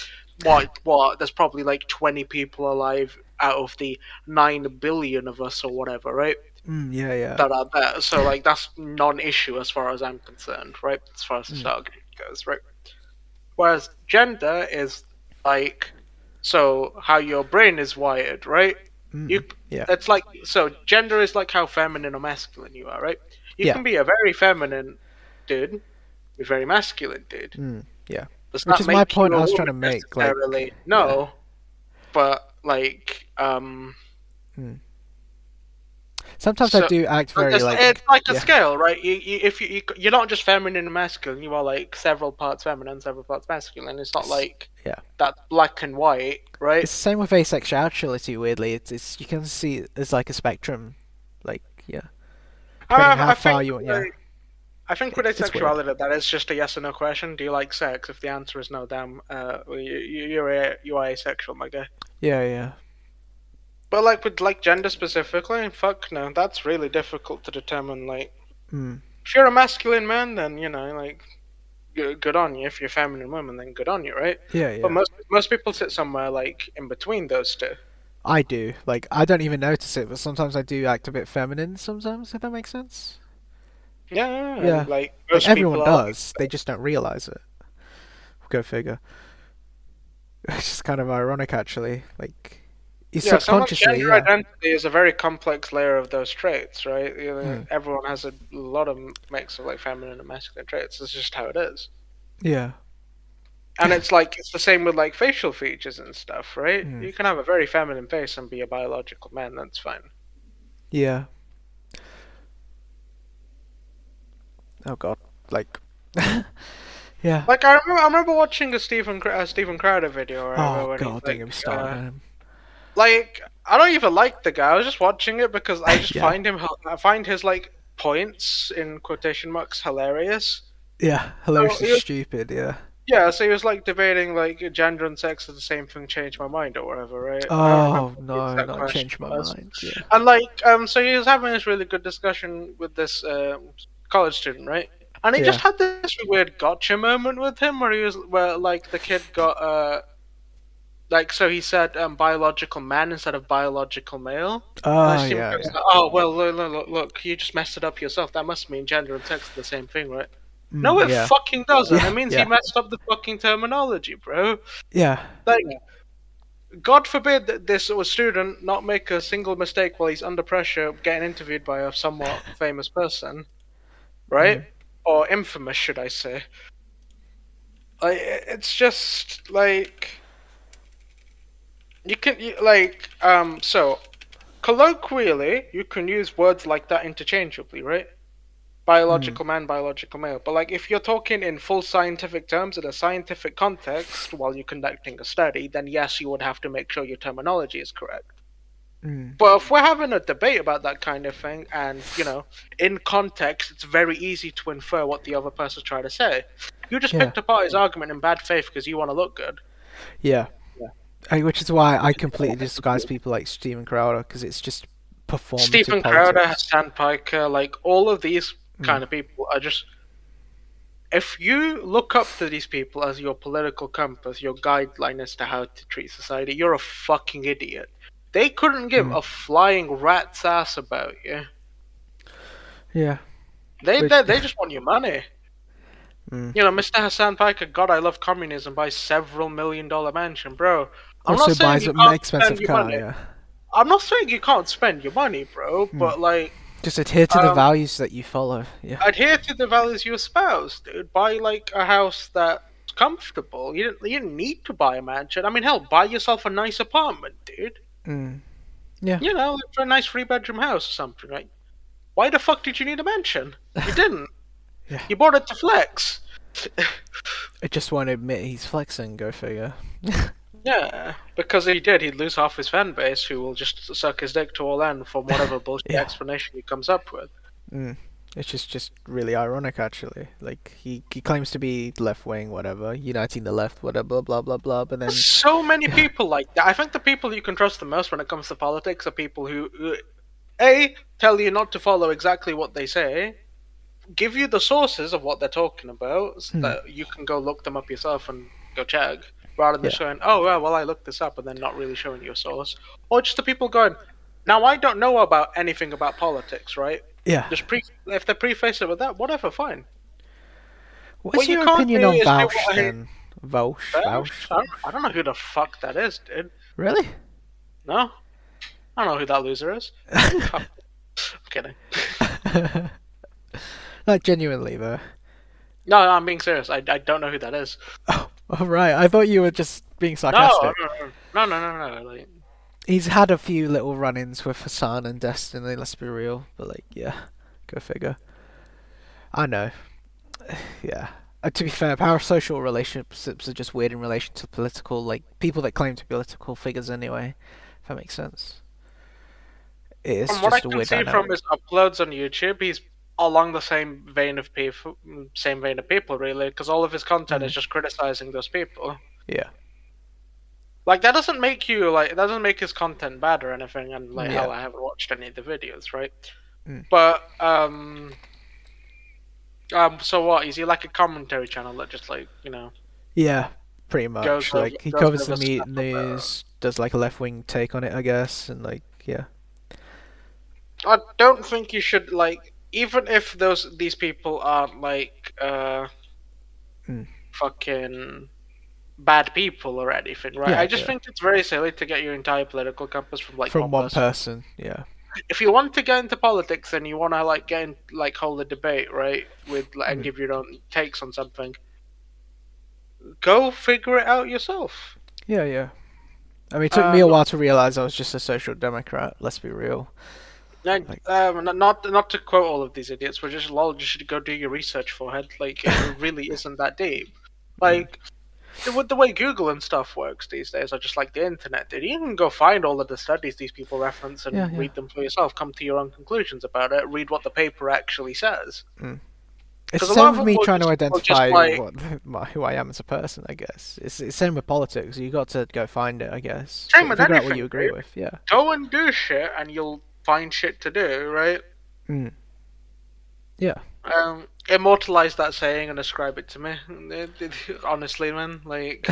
What? There's probably like 20 people alive out of the 9 billion of us or whatever, right? Yeah, yeah. That are there. So, like, that's non-issue as far as I'm concerned, right? As far as this Mm, argument goes, right? Whereas gender is like, so how your brain is wired, right? You, yeah. it's like, so gender is like how feminine or masculine you are, right? You Yeah. can be a very feminine dude, a very masculine dude. Yeah. Does Which that is my make you point a I was trying woman to make. necessarily? Yeah. No, but like, Mm. Sometimes I so do act very it's like a yeah. scale, right? If you're not just feminine and masculine, you are like several parts feminine, several parts masculine. It's not like Yeah. that black and white, right? It's the same with asexuality. Weirdly, it's you can see it as like a spectrum, like yeah, depending on how I far think you want. Yeah, I think with it's weird. asexuality, that is just a yes or no question. Do you like sex? If the answer is no, damn, you are asexual, my guy. Yeah, yeah. But like with like gender specifically, fuck no, that's really difficult to determine. Like, Mm. if you're a masculine man, then like good on you. If you're a feminine woman, then good on you, right? Yeah, But yeah. most people sit somewhere like in between those two. I do. Like I don't even notice it, but sometimes I do act a bit feminine. Sometimes, if that makes sense. Yeah, and Yeah. like Like most everyone people are like, does. They just don't realize it. Go figure. It's just kind of ironic, actually. Like yeah, someone's subconsciously, gender yeah. identity is a very complex layer of those traits, right? Mm. Everyone has a lot of mix of like feminine and masculine traits. It's just how it is. Yeah. And it's like it's the same with like facial features and stuff, right? Mm. You can have a very feminine face and be a biological man. That's fine. Yeah. Oh God. Like. Yeah. Like I remember watching a Stephen Crowder video or whatever Oh when he's God, don't get me started on him. like I don't even like the guy. I was just watching it because I just Yeah. I find his like points in quotation marks hilarious. Yeah. So Hilariously stupid. Yeah. yeah, so he was like debating like gender and sex is the same thing, change my mind or whatever, right? I don't remember Oh what the no, exact not question change my was. mind. Yeah. And like so he was having this really good discussion with this college student, right? And he just Yeah. had this weird gotcha moment with him where like the kid got like so he said biological man instead of biological male. And Oh Stephen yeah, Curry's yeah. like, oh well, look, you just messed it up yourself. That must mean gender and sex are the same thing, right? No, it Yeah. fucking doesn't. It Yeah. means he Yeah. messed up the fucking terminology, bro. Yeah. Like, God forbid that this student not make a single mistake while he's under pressure getting interviewed by a somewhat famous person, right? Mm. Or infamous, should I say? Like, it's just like so colloquially you can use words like that interchangeably, right? Mm. Biological man, biological male. But like if you're talking in full scientific terms in a scientific context while you're conducting a study, then yes, you would have to make sure your terminology is correct. Mm. But if we're having a debate about that kind of thing, and in context, it's very easy to infer what the other person's trying to say. You just Yeah. picked apart his argument in bad faith because you want to look good. Yeah. Which is why I completely despise people like Steven Crowder because it's just performative Stephen Crowder, politics. Hassan Piker, like all of these Mm. kind of people are just. If you look up to these people as your political compass, your guideline as to how to treat society, you're a fucking idiot. They couldn't give Mm. a flying rat's ass about you. Yeah. They But they, they just want your money. mm. Mr. Hassan Piker, God, I love communism, buys several $1 million mansion, bro. I'm not Also saying buys you an can't spend expensive your car. money. Yeah. I'm not saying you can't spend your money, bro, Mm. but like, Just adhere to the um, values that you follow. Yeah. adhere to the values you espouse, dude. Buy like a house that's comfortable. You didn't need to buy a mansion. I mean, hell, buy yourself a nice apartment, dude. Mm. Yeah. Like for a nice 3 bedroom house or something, right? Why the fuck did you need a mansion? You didn't. Yeah. You bought it to flex. I just won't admit he's flexing. Go figure. Yeah, because if he did, he'd lose half his fan base, who will just suck his dick to all end from whatever bullshit Yeah. explanation he comes up with. Mm. It's just really ironic, actually. Like he claims to be left wing, whatever, uniting the left, whatever, blah blah blah. But then, There's so many yeah, people like that. I think the people you can trust the most when it comes to politics are people who tell you not to follow exactly what they say, give you the sources of what they're talking about so Hmm. that you can go look them up yourself and go check, rather than Yeah. showing, oh, well, I looked this up and then not really showing you a source. Or just the people going, now I don't know about anything about politics, right? Yeah. If they preface it with that, whatever, fine. What's What you your can't do opinion on is do Vouch what I then? Vouch? Vouch? Vouch? I don't know who the fuck that is, dude. Really? No, I don't know who that loser is. Fuck. I'm kidding. Like, genuinely, though. No, I'm being serious. I don't know who that is. Oh, alright. I thought you were just being No, sarcastic. no. Like, He's had a few little run-ins with Hasan and Destiny, let's be real. But, like, yeah. Go figure. I know. Yeah. To be fair, parasocial relationships are just weird in relation to political, like, people that claim to be political figures anyway. If that makes sense. It's from what I just a can weird see from dynamic. his uploads on YouTube, he's along the same vein of people, really, because all of his content Mm. is just criticizing those people. Yeah. Like that doesn't make you like it doesn't make his content bad or anything. And like Yeah. hell, I haven't watched any of the videos, right? Mm. But so what? Is he like a commentary channel that just like Yeah, pretty much. Like, he goes covers the over stuff about? news, does like a left-wing take on it, I guess, and like, yeah. I don't think you should like even if these people aren't like Mm. fucking bad people or anything, right? I Yeah, just yeah. think it's very silly to get your entire political compass from like From one one person. person, yeah. If you want to get into politics and you want to like get in, like hold a debate, right, with and Mm. give your own takes on something, go figure it out yourself. Yeah, yeah. I mean, it took me a Um, while to realize I was just a social democrat, let's be real. Like, not to quote all of these idiots, but just lol, you should go do your research, forehead. Like it really isn't that deep. mm. Like with the way Google and stuff works these days, or just like the internet, dude, you can go find all of the studies these people reference Yeah, and yeah. read them for yourself. Come to your own conclusions about it. Read what the paper actually says. Mm. It's Because the a lot same of with them me trying to will just identify like who I am as a person, I guess. It's the same with politics. You got to go find it, I guess. same with Figure out what anything, you agree dude. with, yeah. Go and do shit, and you'll find shit to do, right? Mm. Yeah. Immortalize that saying and ascribe it to me. Honestly, man, like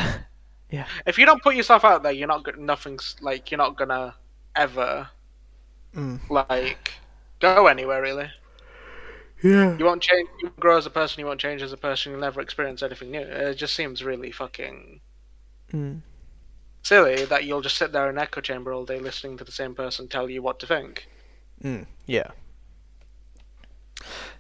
Yeah. if you don't put yourself out there, nothing's like you're not gonna ever Mm. like go anywhere really. Yeah. You won't change. You won't grow as a person. You won't change as a person. You'll never experience anything new. It just seems really fucking Mm. silly that you'll just sit there in an echo chamber all day listening to the same person tell you what to think. Mm. Yeah.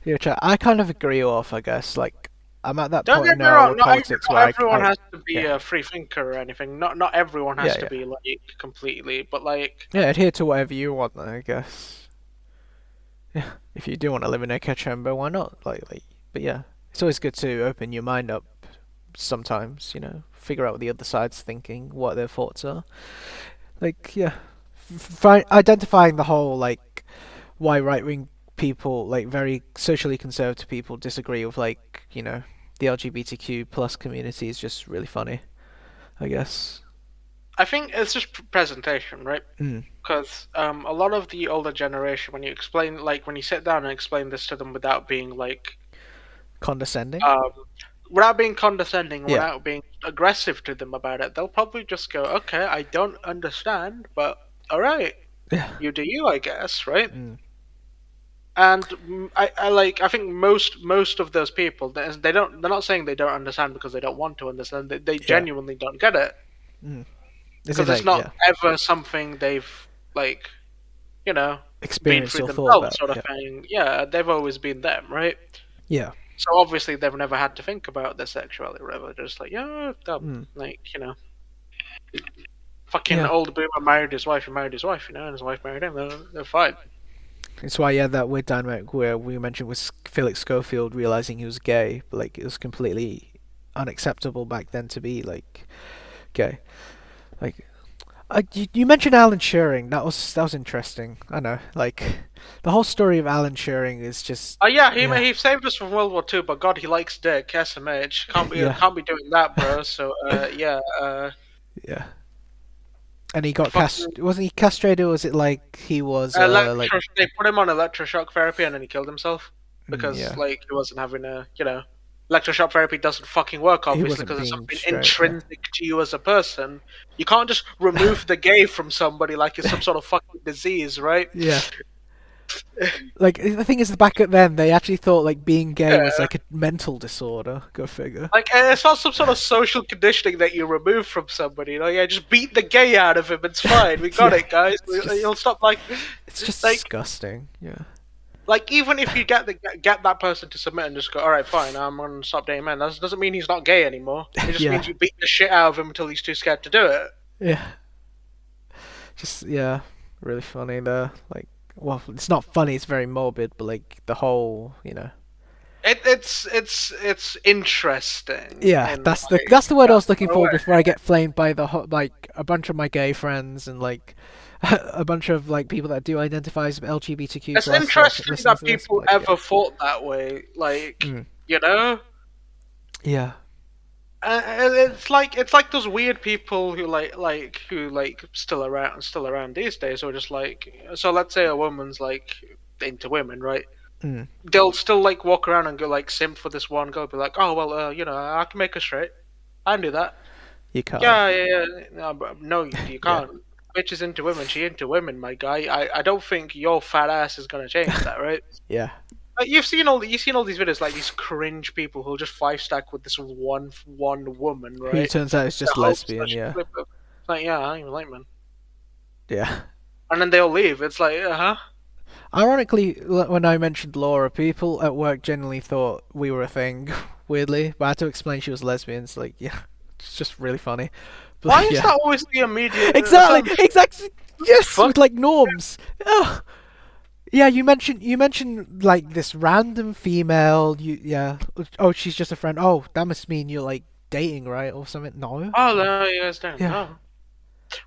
Yeah, I kind of agree off, I guess. Like, I'm at that Don't point get me now wrong. with politics where Not everyone has to be yeah, a free thinker or anything. Not everyone has yeah, to yeah. be like completely. But like, Yeah, adhere to whatever you want, I guess. Yeah, if you do want to live in a echo chamber, why not? But yeah, it's always good to open your mind up sometimes, figure out what the other side's thinking, what their thoughts are. Like, yeah, identifying the whole, like, why right-wing people, like, very socially conservative people disagree with, like, the LGBTQ plus community is just really funny, I guess. I think it's just presentation, right? Mm. Because a lot of the older generation, when you explain, like when you sit down and explain this to them without being like, Condescending? um, without being condescending, Yeah. without being aggressive to them about it, they'll probably just go, "Okay, I don't understand, but all right, Yeah. you do you, I guess, right?" Mm. And I think most of those people, they're not saying they don't understand because they don't want to understand. They Yeah. genuinely don't get it Mm. Is it because it's like, not yeah, ever something they've like you know been experience through or thought themselves, about? sort of Yeah. thing. Yeah, they've always been them, right? Yeah. So obviously they've never had to think about their sexuality or whatever. They're just like, yeah, dumb. Mm. Like, fucking Yeah. old boomer married his wife and married his wife, and his wife married him. They're fine. It's why you had that weird dynamic where we mentioned was Felix Schofield realizing he was gay, but like it was completely unacceptable back then to be like gay. Like, you mentioned Alan Turing. That was interesting. I know. Like, the whole story of Alan Turing is just Oh yeah, yeah, he saved us from World War II, but God, he likes dick. SMH yeah, can't be doing that, bro. So yeah, yeah. And he got Fucking wasn't he castrated, or was it like he was like they put him on electroshock therapy and then he killed himself because yeah. like he wasn't having a electroshock therapy doesn't fucking work He obviously wasn't because it's being something straight, yeah. intrinsic to you as a person. You can't just remove the gay from somebody like it's some sort of fucking disease, right? Yeah. Like the thing is, back at then they actually thought like being gay was Yeah. like a mental disorder. Go figure. Like it's not some sort of social conditioning that you remove from somebody. Yeah, just beat the gay out of him. It's fine. We got Yeah. it, guys. You'll stop It's just like disgusting. Yeah. even if you get that person to submit and just go, all right, fine, I'm gonna stop dating men. That doesn't mean he's not gay anymore. It just Yeah. means you beat the shit out of him until he's too scared to do it. Yeah. Just yeah, really funny there. Like, well, it's not funny. It's very morbid, but like the whole, It's interesting yeah, in that's the word I was looking in a for way. before I get flamed by like a bunch of my gay friends and like a bunch of like people that do identify as LGBTQ It's plus like interesting listening that to this. But, people like, yeah, ever thought that way. mm, You know. yeah, It's like those weird people who still around these days, or just like so. Let's say a woman's like into women, right? mm, They'll still like walk around and go like simp for this one girl, be like, oh well, I can make her straight. I can do that. you can't. Yeah, yeah, yeah. No, no, you Yeah, can't. Bitch is into women. She into women, my guy. I don't think your fat ass is gonna change that, right? yeah. You've seen all these videos like these cringe people who'll just five stack with this one woman, Who right? turns out is The just hopes that lesbian. she Yeah, flip it. It's like, yeah, I don't even like men. yeah. And then they'll leave. It's like, huh? Ironically, when I mentioned Laura, people at work generally thought we were a thing. Weirdly, but I had to explain she was lesbian. It's like, yeah, it's just really funny. Why But is yeah, that always the immediate exactly, assumption? exactly. Yes, Fuck. with like norms. Ugh. Yeah, you mentioned like this random female. Yeah. Oh, she's just a friend. Oh, that must mean you're like dating, right, or something? No. Oh no, you guys don't Yeah. know.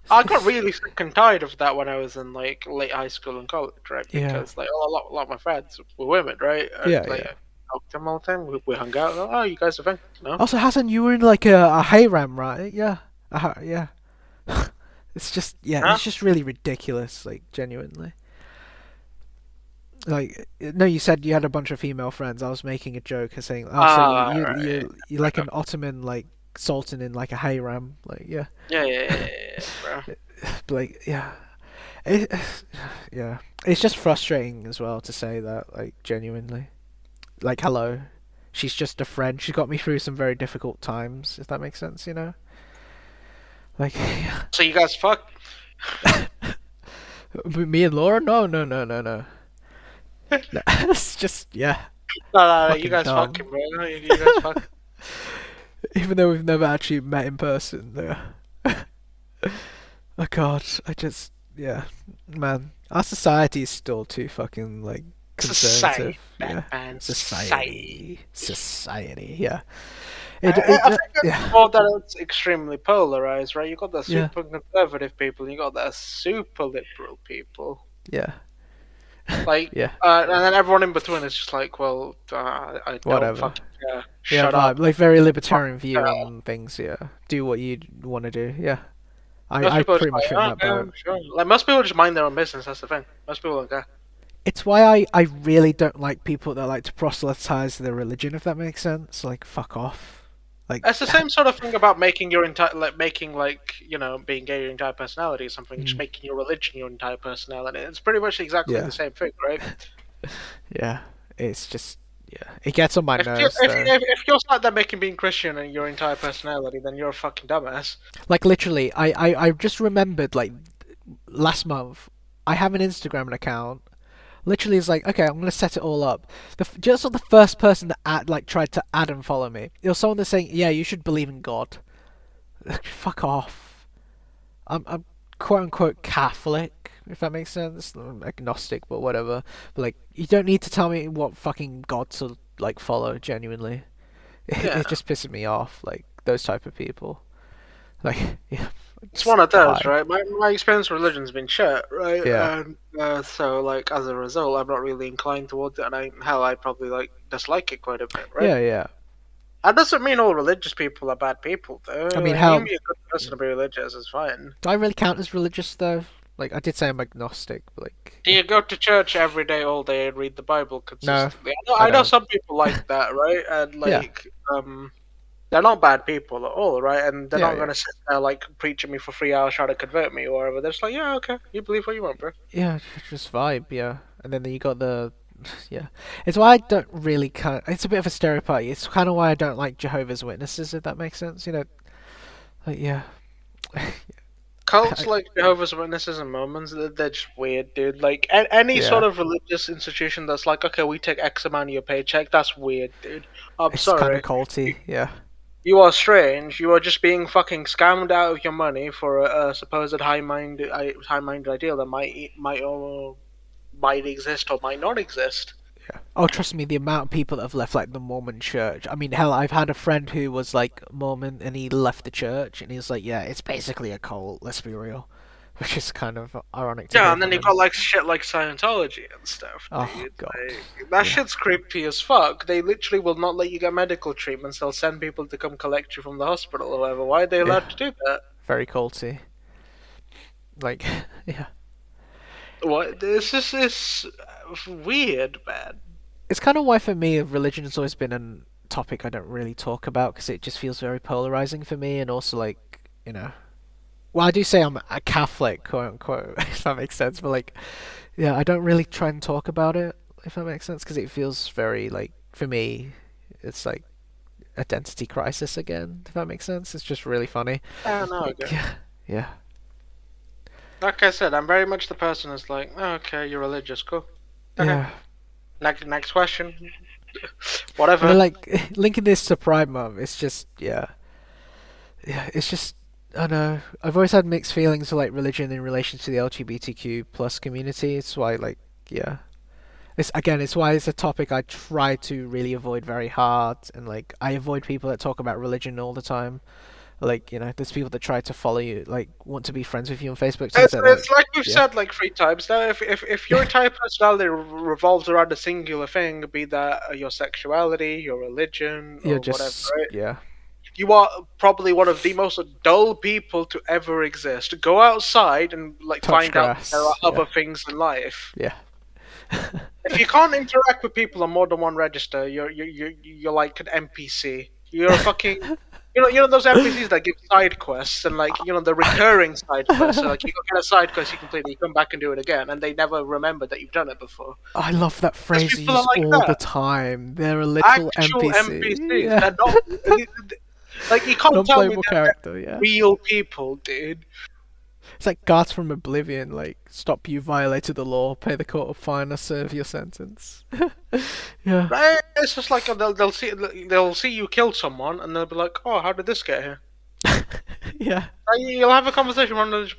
I got really sick and tired of that when I was in like late high school and college, right? Yeah. Because like a lot of my friends were women, right? And Yeah. like Yeah. I talked to them all the time. We hung out. Oh, you guys are fun, no? Also, Hassan, you were in like a Hayram, right? Yeah. Yeah. It's just yeah, Huh? it's just really ridiculous, like genuinely. Like no, you said you had a bunch of female friends. I was making a joke and saying, oh, so you Ah, you right. you you're like an Ottoman like sultan in like a Hayram, like yeah, Yeah, yeah, yeah, yeah, yeah, bro. but like yeah, it, yeah, it's just frustrating as well to say that like genuinely, like hello, she's just a friend. She got me through some very difficult times. If that makes sense, like So you guys fuck? me and Laura, no. No, it's just yeah, No, you fucking guys dumb. fucking, bro. No, you guys fuck. Even though we've never actually met in person. Yeah. Oh god, I just yeah, man. Our society is still too fucking like conservative. Society, Yeah. Batman, society. Society. Yeah. I think it's Yeah. more that it's extremely polarized, right? You got the Yeah. super conservative people, and you got the super liberal people. Yeah. Like, Yeah. and then everyone in between is just like, well, I don't Whatever. fucking care. Yeah, Shut vibe. up. Like very libertarian Yeah. view on things, yeah. Do what you want to do. Yeah. Most I people are pretty just much like, fit in oh, that yeah, boat. sure. Like, most people just mind their own business, that's the thing. Most people don't care. It's why I really don't like people that like to proselytize their religion, if that makes sense. Like, fuck off. Like, It's the same sort of thing about making your entire, being gay your entire personality or something, just mm, making your religion your entire personality. It's pretty much exactly yeah, the same thing, right? yeah. It's just, yeah. It gets on my If you nerves, if, though. if, if you're sat there making being Christian and your entire personality, then you're a fucking dumbass. Like, literally, I just remembered, like, last month, I have an Instagram account. Literally, it's like, okay, I'm gonna set it all up. Just the first person that tried to add and follow me, it was someone that's saying, yeah, you should believe in God. Fuck off. I'm quote unquote Catholic, if that makes sense. I'm agnostic, but whatever. But like, you don't need to tell me what fucking God to like follow. Genuinely, Yeah. it just pisses me off. Like those type of people. Like, yeah, It's just one of those, die. right? My experience with religion's been shit, right? Yeah, And so, like, as a result, I'm not really inclined towards it, and I probably like dislike it quite a bit, right? yeah, yeah. That doesn't mean all religious people are bad people, I though. mean, Like, you can how be a good person to be religious, it's fine. do I really count as religious though? Like, I did say I'm agnostic, but like, Do you go to church every day, all day, and read the Bible no, consistently? I I know don't. some people like that, right? And Yeah, they're not bad people at all, right? And they're yeah, not yeah, gonna sit there like preaching me for 3 hours trying to convert me or whatever. They're just like, yeah, okay, you believe what you want, bro. yeah. Just vibe, yeah. And then you got the, yeah. It's why I don't really kind of. It's a bit of a stereotype. It's kind of why I don't like Jehovah's Witnesses, if that makes sense. You know, like yeah. Cults like Jehovah's Witnesses and Mormons, they're just weird, dude. Like any sort Yeah, of religious institution that's like, okay, we take X amount of your paycheck, that's weird, dude. I'm it's kind of sorry. culty. Yeah, You are strange. You are just being fucking scammed out of your money for a supposed high-minded ideal that might exist or might not exist. yeah. Oh, trust me, the amount of people that have left like the Mormon church. I mean, hell, I've had a friend who was like Mormon and he left the church and he was like, yeah, it's basically a cult. Let's be real, which is kind of ironic to Yeah, hear and then from you've got him. like shit like Scientology and stuff, Oh dude. God, Like, that yeah, shit's creepy as fuck. They literally will not let you get medical treatments. They'll send people to come collect you from the hospital or whatever. Why are they yeah, allowed to do that? very culty. Like, yeah. What? This is weird, man. It's kind of why for me religion has always been a topic I don't really talk about because it just feels very polarizing for me, and also like well, I do say I'm a Catholic, quote unquote, if that makes sense, but like, yeah, I don't really try and talk about it, if that makes sense, because it feels very like for me, it's like identity crisis again, if that makes sense. It's just really funny. I don't know, I Like, guess. yeah, yeah, Like I said, I'm very much the person that's like, oh, okay, you're religious, cool. Okay. yeah. Next question. And then Whatever. like linking this to Pride Month, it's just yeah, it's just I don't know. I've always had mixed feelings of like religion in relation to the LGBTQ plus community. It's why like yeah. It's again, it's why it's a topic I try to really avoid very hard, and like I avoid people that talk about religion all the time. Like there's people that try to follow you, like want to be friends with you on Facebook. Turns out that It's like we've yeah, said like 3 times now. If your entire personality revolves around a singular thing, be that your sexuality, your religion, you're or whatever, just right? yeah, You are probably one of the most dull people to ever exist. Go outside and like touch find out there are grass. Yeah, other things in life. yeah, If you can't interact with people on more than one register, you're like an NPC. You're a fucking you know those NPCs that give side quests and like the recurring side quests. So like you get a side quest you complete, you come back and do it again, and they never remember that you've done it before. I love that Because phrase you people are use like all the that. time. They're a literal Actual NPC. NPCs. Yeah. They're not like you can't tell me Non-playable they're character, yeah. real people, dude. It's like guards from Oblivion, like, stop you violated the law, pay the court a fine or serve your sentence. Yeah. Right? It's just like they'll see you kill someone and they'll be like, oh, how did this get here? Yeah. You'll have a conversation with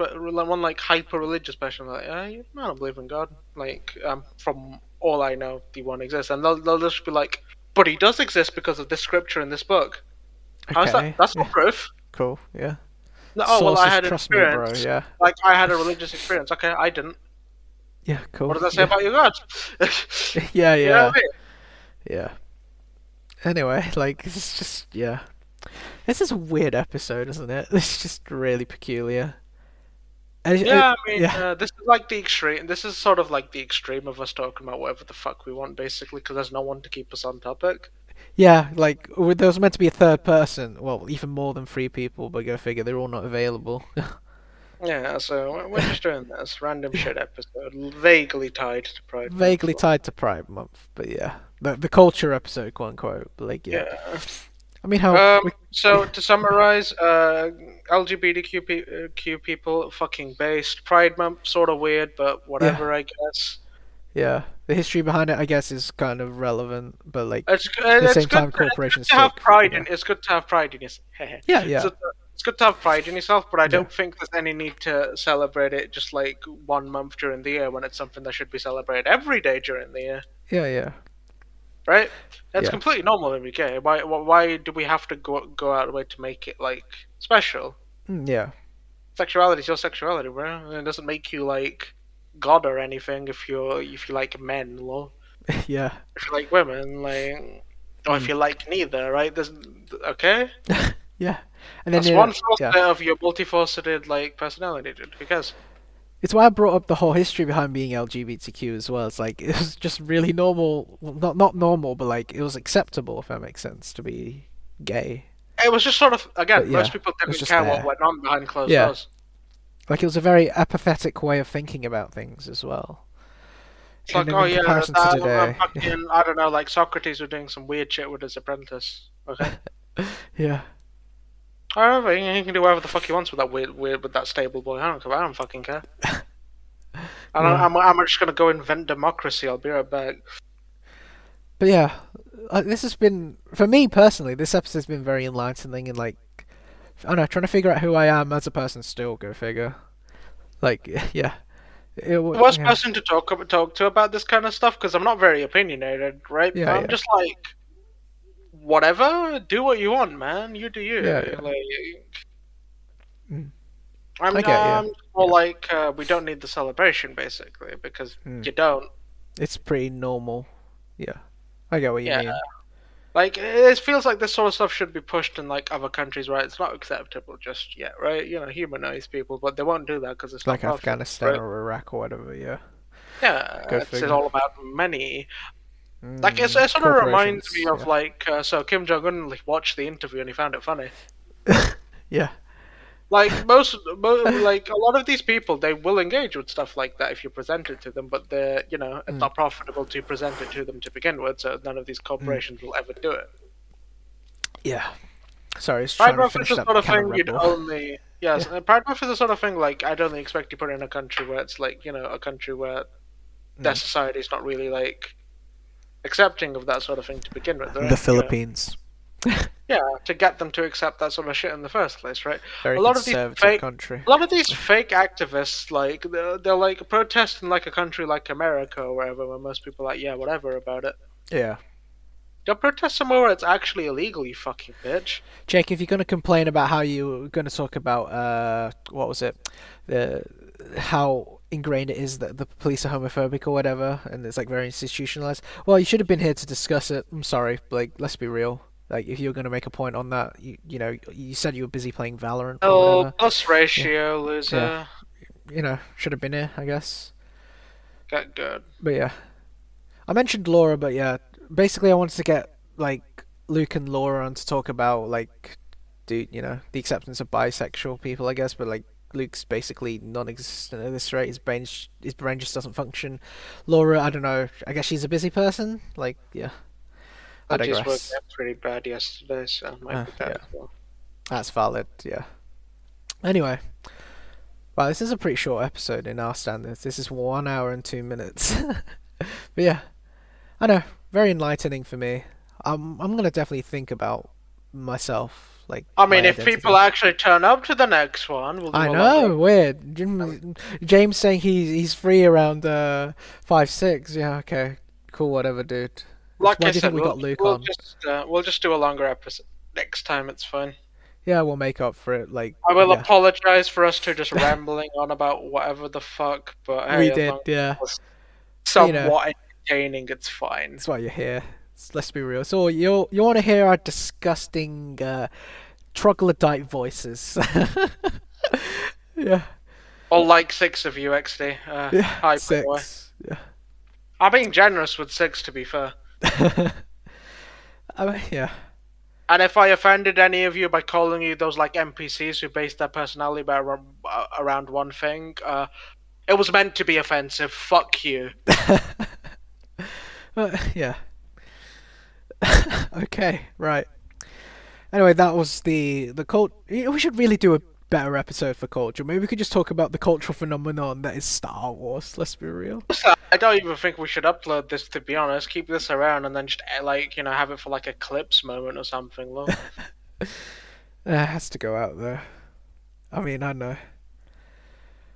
one like hyper religious person like, I don't believe in God. Like, from all I know, the one exists, and they'll just be like, but he does exist because of this scripture in this book. How's that? Okay. That's Yeah. not proof. Cool. Yeah. No, oh well, I Sources, had an trust me, bro. experience. Yeah. Like I had a religious experience. Okay, I didn't. Yeah. What Cool. does that say Yeah. about your God? Yeah. You know Yeah. what I mean? Yeah. Anyway, like, it's just, yeah. This is a weird episode, isn't it? It's just really peculiar. Yeah, I mean, Yeah. this is like the extreme. This is sort of like the extreme of us talking about whatever the fuck we want, basically, because there's no one to keep us on topic. Yeah, like there was meant to be a third person. Well, even more than three people, but go figure, they're all not available. Yeah, so we're just doing this random shit episode, vaguely tied to Pride Month. Vaguely tied to Pride Month, but yeah, the culture episode, quote unquote. But like, yeah, Yeah. I mean, how So to summarize, LGBTQ Q people fucking based. Pride Month sort of weird, but yeah, whatever, I guess. yeah, the history behind it, I guess, is kind of relevant, but like at the It's same good. time, It's good corporations to have took, pride yeah, in. It's good to have pride in yourself. yeah, So yeah, it's good to have pride in yourself, but I yeah, don't think there's any need to celebrate it just like 1 month during the year when it's something that should be celebrated every day during the year. yeah, yeah, Right? That's yeah, completely normal every day. Why do we have to go out of the way to make it like special? yeah, Sexuality is your sexuality, bro. It doesn't make you like God or anything if you like men, lol. yeah, If you like women, like Or if you like neither, right? There's okay. Yeah, and then That's one yeah, facet of your multifaceted like personality, dude. Who cares? it's why I brought up the whole history behind being LGBTQ as well. It's like it was just really normal, well, not normal, but like it was acceptable, if that makes sense, to be gay. It was just sort of But again, yeah, most people it was didn't just care what there. went on behind closed Yeah, doors. like it was a very apathetic way of thinking about things as well. It's And like, then oh in yeah, comparison to today, fucking, I don't know, like Socrates was doing some weird shit with his apprentice. Okay, yeah, however, he can do whatever the fuck he wants with that with that stable boy. I don't care. I don't fucking care. yeah. I'm just gonna go invent democracy. I'll be right back. But yeah, this has been for me personally. This episode's been very enlightening and like I don't know, trying to figure out who I am as a person. Still, go figure. Like, yeah, The worst yeah, person to talk to about this kind of stuff because I'm not very opinionated, right? But yeah, I'm yeah, just like, whatever, do what you want, man. You do yeah, you. yeah. Like, Mm. I'm I get you. more Yeah, like we don't need the celebration basically because mm. you don't. It's pretty normal. Yeah, I get what you Yeah, mean. like it feels like this sort of stuff should be pushed in like other countries, right? It's not acceptable just yet, right? You know, humanize people, but they won't do that because it's not Like profitable, Afghanistan right? or Iraq or whatever. Yeah, go Yeah, it's figure. all about money. Like it sort of reminds me Corporations. of Yeah, like so Kim Jong Un like, watched the interview and he found it funny. yeah, Like like a lot of these people, they will engage with stuff like that if you present it to them, but they're it's mm. not profitable to present it to them to begin with, so none of these Mm. corporations will ever do it. Yeah. Sorry, I was Pride trying to Month is finish the that sort of can of thing Red you'd Bull. only yes, Yeah. Pride Month is the sort of thing like I'd only expect you put in a country where it's like a country where their Mm. society is not really like accepting of that sort of thing to begin with, The right? Philippines. Yeah, to get them to accept that sort of shit in the first place, right? Very A lot of these conservative fake, country. a lot of these fake activists, like they're like protest in like a country like America or wherever, where most people are like, yeah, whatever about it. Yeah. They'll protest somewhere where it's actually illegal, you fucking bitch. Jake, if you're going to complain about how you were going to talk about, what was it? The how ingrained it is that the police are homophobic or whatever, and it's like very institutionalized. Well, you should have been here to discuss it. I'm sorry, like let's be real. Like if you were going to make a point on that, you said you were busy playing Valorant or Oh, whatever. plus Yeah, ratio, yeah. loser. Should have been here, I guess. Get good. But yeah, I mentioned Laura, but yeah, basically I wanted to get like Luke and Laura on to talk about like, the acceptance of bisexual people, I guess. But like Luke's basically non-existent at this rate. His brain just doesn't function. Laura, I don't know. I guess she's a busy person. Like, yeah, I And she's working digress. out pretty bad yesterday, so it might be that Yeah, as well. that's valid. Yeah. Anyway, wow, this is a pretty short episode in our standards. This is 1 hour and 2 minutes. But yeah, I know, very enlightening for me. I'm gonna definitely think about myself, like I my mean, if people identity. actually turn up to the next one, we'll I do a longer know, weird. episode. James saying he's free around 5-6. Yeah, okay, cool, whatever, dude. Like Why I do you think said, we got Luke we'll on? just we'll just do a longer episode next time. It's fine. Yeah, we'll make up for it. Like, I will yeah, apologize for us two just rambling on about whatever the fuck, but we hey, as did. long as it Yeah, was but somewhat entertaining, it's fine. that's why you're here. Let's be real. So you want to hear our disgusting troglodyte voices? Yeah, All like six of you, XD. yeah, Hi, by the way. 6. Yeah. I'm being generous with six, to be fair. I mean, yeah. And if I offended any of you by calling you those like NPCs who base their personality around one thing, it was meant to be offensive. Fuck you. Yeah. Okay, right. Anyway, that was the cult. We should really do a better episode for culture. Maybe we could just talk about the cultural phenomenon that is Star Wars. Let's be real. I don't even think we should upload this, to be honest. Keep this around and then just like have it for like a clips moment or something. Look, It has to go out there. I mean, I know.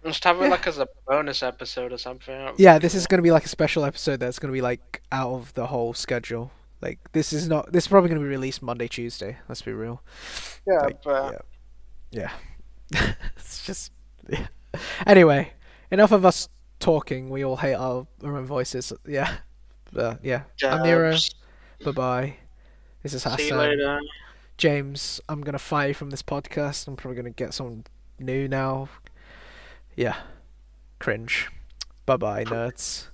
just have it Yeah. like as a bonus episode or something. I don't Yeah, this fucking is know. gonna be like a special episode that's gonna be like out of the whole schedule. Like this is not. This is probably gonna be released Monday, Tuesday. Let's be real. Yeah, Like, but yeah, yeah. It's just. Yeah. Anyway, enough of us talking. We all hate our own voices. Yeah. Yeah. I'm Nero. jobs. Bye bye. This is See you Hassan. later. James, I'm gonna fire you from this podcast. I'm probably gonna get someone new now. Yeah, cringe. Bye bye, nerds.